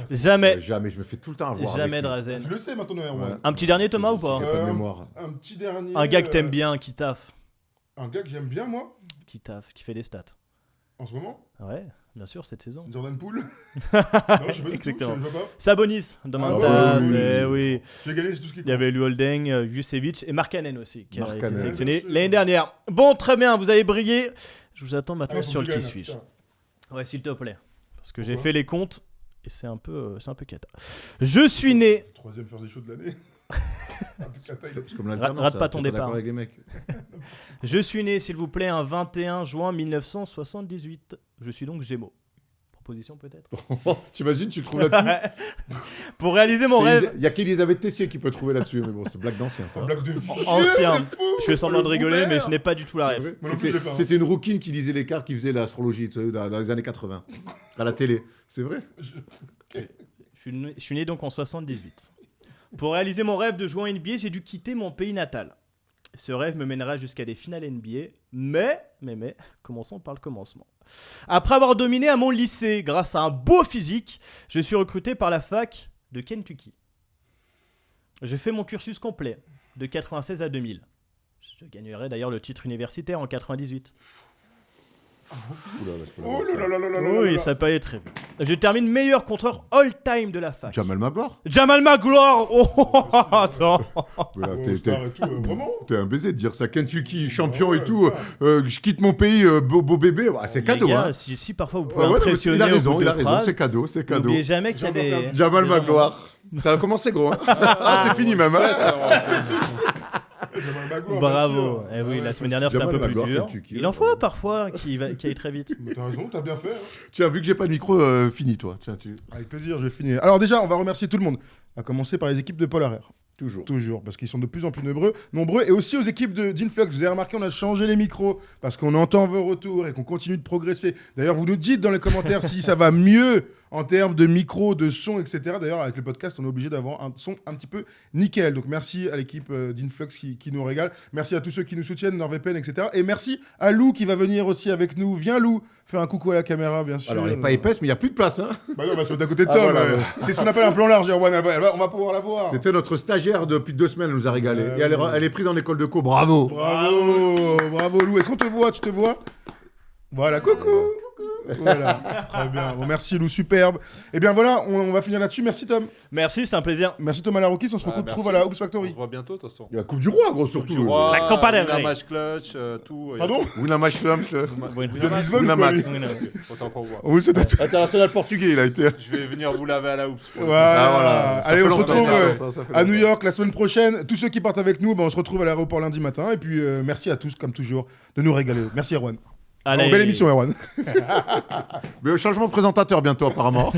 Speaker 7: Jamais,
Speaker 1: je me fais tout le temps avoir.
Speaker 7: jamais
Speaker 1: avec lui.
Speaker 7: Drazen.
Speaker 6: Tu le sais maintenant, Erwan.
Speaker 1: Ouais.
Speaker 7: Un petit dernier, Thomas, ou pas
Speaker 1: J'ai pas de mémoire.
Speaker 6: Un petit dernier.
Speaker 7: Un gars que t'aimes bien, qui taffe.
Speaker 6: Un gars que j'aime bien, moi,
Speaker 7: Qui taffe, qui fait des stats.
Speaker 6: en ce moment.
Speaker 7: Ouais, bien sûr, cette saison.
Speaker 6: Jordan Poole. Non, je sais pas du tout,
Speaker 7: Exactement.
Speaker 6: je vois pas.
Speaker 7: Sabonis, Domantas,
Speaker 6: oui.
Speaker 7: oui.
Speaker 6: J'ai gagné, c'est tout ce qui compte.
Speaker 7: Il y avait Lou Holding, Vucevic et Markkanen aussi, qui a été
Speaker 1: Markkanen.
Speaker 7: sélectionné l'année dernière. Bon, très bien, vous avez brillé. Je vous attends maintenant
Speaker 6: Allez,
Speaker 7: sur le
Speaker 6: faut que
Speaker 7: qui
Speaker 6: tu gagnes,
Speaker 7: suis-je.
Speaker 6: putain.
Speaker 7: Ouais, s'il te plaît. Parce que j'ai
Speaker 6: Pourquoi
Speaker 7: fait les comptes et c'est un peu cata. Je suis né.
Speaker 6: Troisième first des shows de l'année.
Speaker 1: C'est comme l'alternance,
Speaker 7: Rate
Speaker 1: ça,
Speaker 7: pas ton
Speaker 1: t'es
Speaker 7: départ.
Speaker 1: d'accord avec les mecs.
Speaker 7: Je suis né, s'il vous plaît, un 21 juin 1978. Je suis donc Gémeaux. position peut-être.
Speaker 1: T'imagines, tu le trouves là-dessus?
Speaker 7: Pour réaliser mon rêve
Speaker 1: Il y a qu'Elisabeth Tessier qui peut trouver là-dessus, mais bon, c'est blague d'ancien ça.
Speaker 2: Blague de
Speaker 7: ancien, je fais semblant de rigoler, mais je n'ai pas du tout la
Speaker 1: C'est
Speaker 7: rêve.
Speaker 1: vrai.
Speaker 2: Moi non plus, je l'ai pas.
Speaker 1: C'était une rouquine qui lisait les cartes, qui faisait l'astrologie dans les années 80, à la télé. C'est vrai?
Speaker 7: Je suis né donc en 78. Pour réaliser mon rêve de jouer en NBA, j'ai dû quitter mon pays natal. Ce rêve me mènera jusqu'à des finales NBA, mais, commençons par le commencement. Après avoir dominé à mon lycée grâce à un beau physique, je suis recruté par la fac de Kentucky. J'ai fait mon cursus complet, de 96 à 2000. Je gagnerai d'ailleurs le titre universitaire en 98.
Speaker 2: Oh là là là là là là
Speaker 7: Oui,
Speaker 2: là.
Speaker 7: ça peut aller très vite. Je termine meilleur contreur all-time de la fac.
Speaker 1: Jamal Magloire?
Speaker 7: Jamal Magloire. Oh, attends.
Speaker 1: Voilà,
Speaker 2: Oh,
Speaker 1: t'es-
Speaker 2: star et tout, vraiment.
Speaker 1: T'es un baiser de dire ça, Kentucky, champion et tout. Je quitte mon pays, beau bébé. Ouais, c'est
Speaker 7: Les
Speaker 1: cadeau,
Speaker 7: gars,
Speaker 1: hein.
Speaker 7: si parfois vous
Speaker 1: Ouais,
Speaker 7: pouvez
Speaker 1: ouais, non, mais
Speaker 7: impressionner
Speaker 1: il a
Speaker 7: au
Speaker 1: raison,
Speaker 7: bout
Speaker 1: il
Speaker 7: de
Speaker 1: a raison.
Speaker 7: phrases,
Speaker 1: C'est cadeau, c'est cadeau.
Speaker 7: n'oubliez jamais qu'il y a des...
Speaker 1: Jamal Magloire. Ça a commencé gros. Hein. Ah, c'est fini même. Hein.
Speaker 2: Jamal Magloire, bien
Speaker 7: Bravo.
Speaker 2: sûr.
Speaker 7: Eh oui,
Speaker 2: Ouais,
Speaker 7: la semaine dernière c'était un
Speaker 1: Jamal
Speaker 7: peu plus
Speaker 1: Magloire,
Speaker 7: dur.
Speaker 1: Kentucky,
Speaker 7: Il en
Speaker 1: ouais.
Speaker 7: faut parfois qui aille très vite.
Speaker 2: Mais t'as raison, t'as bien fait. Hein.
Speaker 1: Tiens, vu que j'ai pas de micro, fini toi. Tiens,
Speaker 2: Avec plaisir, je vais finir. Alors déjà, on va remercier tout le monde. À commencer par les équipes de Paul Harrer. Toujours, parce qu'ils sont de plus en plus nombreux. Et aussi aux équipes d'Influx. Vous avez remarqué, on a changé les micros parce qu'on entend vos retours et qu'on continue de progresser. D'ailleurs, vous nous dites dans les commentaires si ça va mieux en termes de micro, de son, etc. D'ailleurs, avec le podcast, on est obligé d'avoir un son un petit peu nickel. Donc merci à l'équipe d'Influx qui nous régale. Merci à tous ceux qui nous soutiennent, NordVPN, etc. Et merci à Lou qui va venir aussi avec nous. Viens Lou, faire un coucou à la caméra, bien sûr.
Speaker 1: Alors, elle est pas épaisse, mais il n'y a plus de place. Hein.
Speaker 2: Bah non, on va se mettre à côté de
Speaker 1: Ah,
Speaker 2: Tom.
Speaker 1: voilà, ouais.
Speaker 2: C'est ce qu'on appelle un plan large, Erwan. On va pouvoir la voir.
Speaker 1: C'était notre stagiaire depuis 2 semaines, elle nous a régalé.
Speaker 2: Ouais,
Speaker 1: Et elle est prise en école de co. Bravo.
Speaker 2: Bravo Lou. Est-ce qu'on te voit? Tu te vois? Voilà, coucou. Voilà, très bien. Bon, merci Lou, superbe. Et bien voilà, on va finir là-dessus. Merci Tom.
Speaker 7: Merci, c'est un plaisir.
Speaker 2: Merci Thomas Larokis. On se retrouve
Speaker 3: merci.
Speaker 2: à la Hoops
Speaker 3: On
Speaker 2: Factory.
Speaker 3: se voit bientôt, de toute façon.
Speaker 1: Il y a la Coupe du Roi, gros, surtout.
Speaker 3: Du Roi,
Speaker 7: La Copa del Rey.
Speaker 3: Winamax Clutch, tout.
Speaker 2: Pardon?
Speaker 1: Winamax Club.
Speaker 3: Winamax.
Speaker 2: Lisbonne,
Speaker 1: Winamax.
Speaker 2: quoi, lui
Speaker 3: Faut encore voir.
Speaker 2: Oui, c'est
Speaker 1: International portugais, il a été.
Speaker 3: Je vais venir vous laver à la hoops. pour le coup.
Speaker 2: Voilà.
Speaker 1: Ah, voilà. Ça
Speaker 2: Allez,
Speaker 1: fait
Speaker 2: on se
Speaker 1: longtemps,
Speaker 2: retrouve
Speaker 1: ça fait longtemps, ça fait
Speaker 2: à New
Speaker 1: longtemps.
Speaker 2: York la semaine prochaine. Tous ceux qui partent avec nous, on se retrouve à l'aéroport lundi matin. Et puis, merci à tous, comme toujours, de nous régaler. Merci, Erwan.
Speaker 7: Allez.
Speaker 2: Belle émission, Erwan.
Speaker 1: Mais changement de présentateur bientôt, apparemment.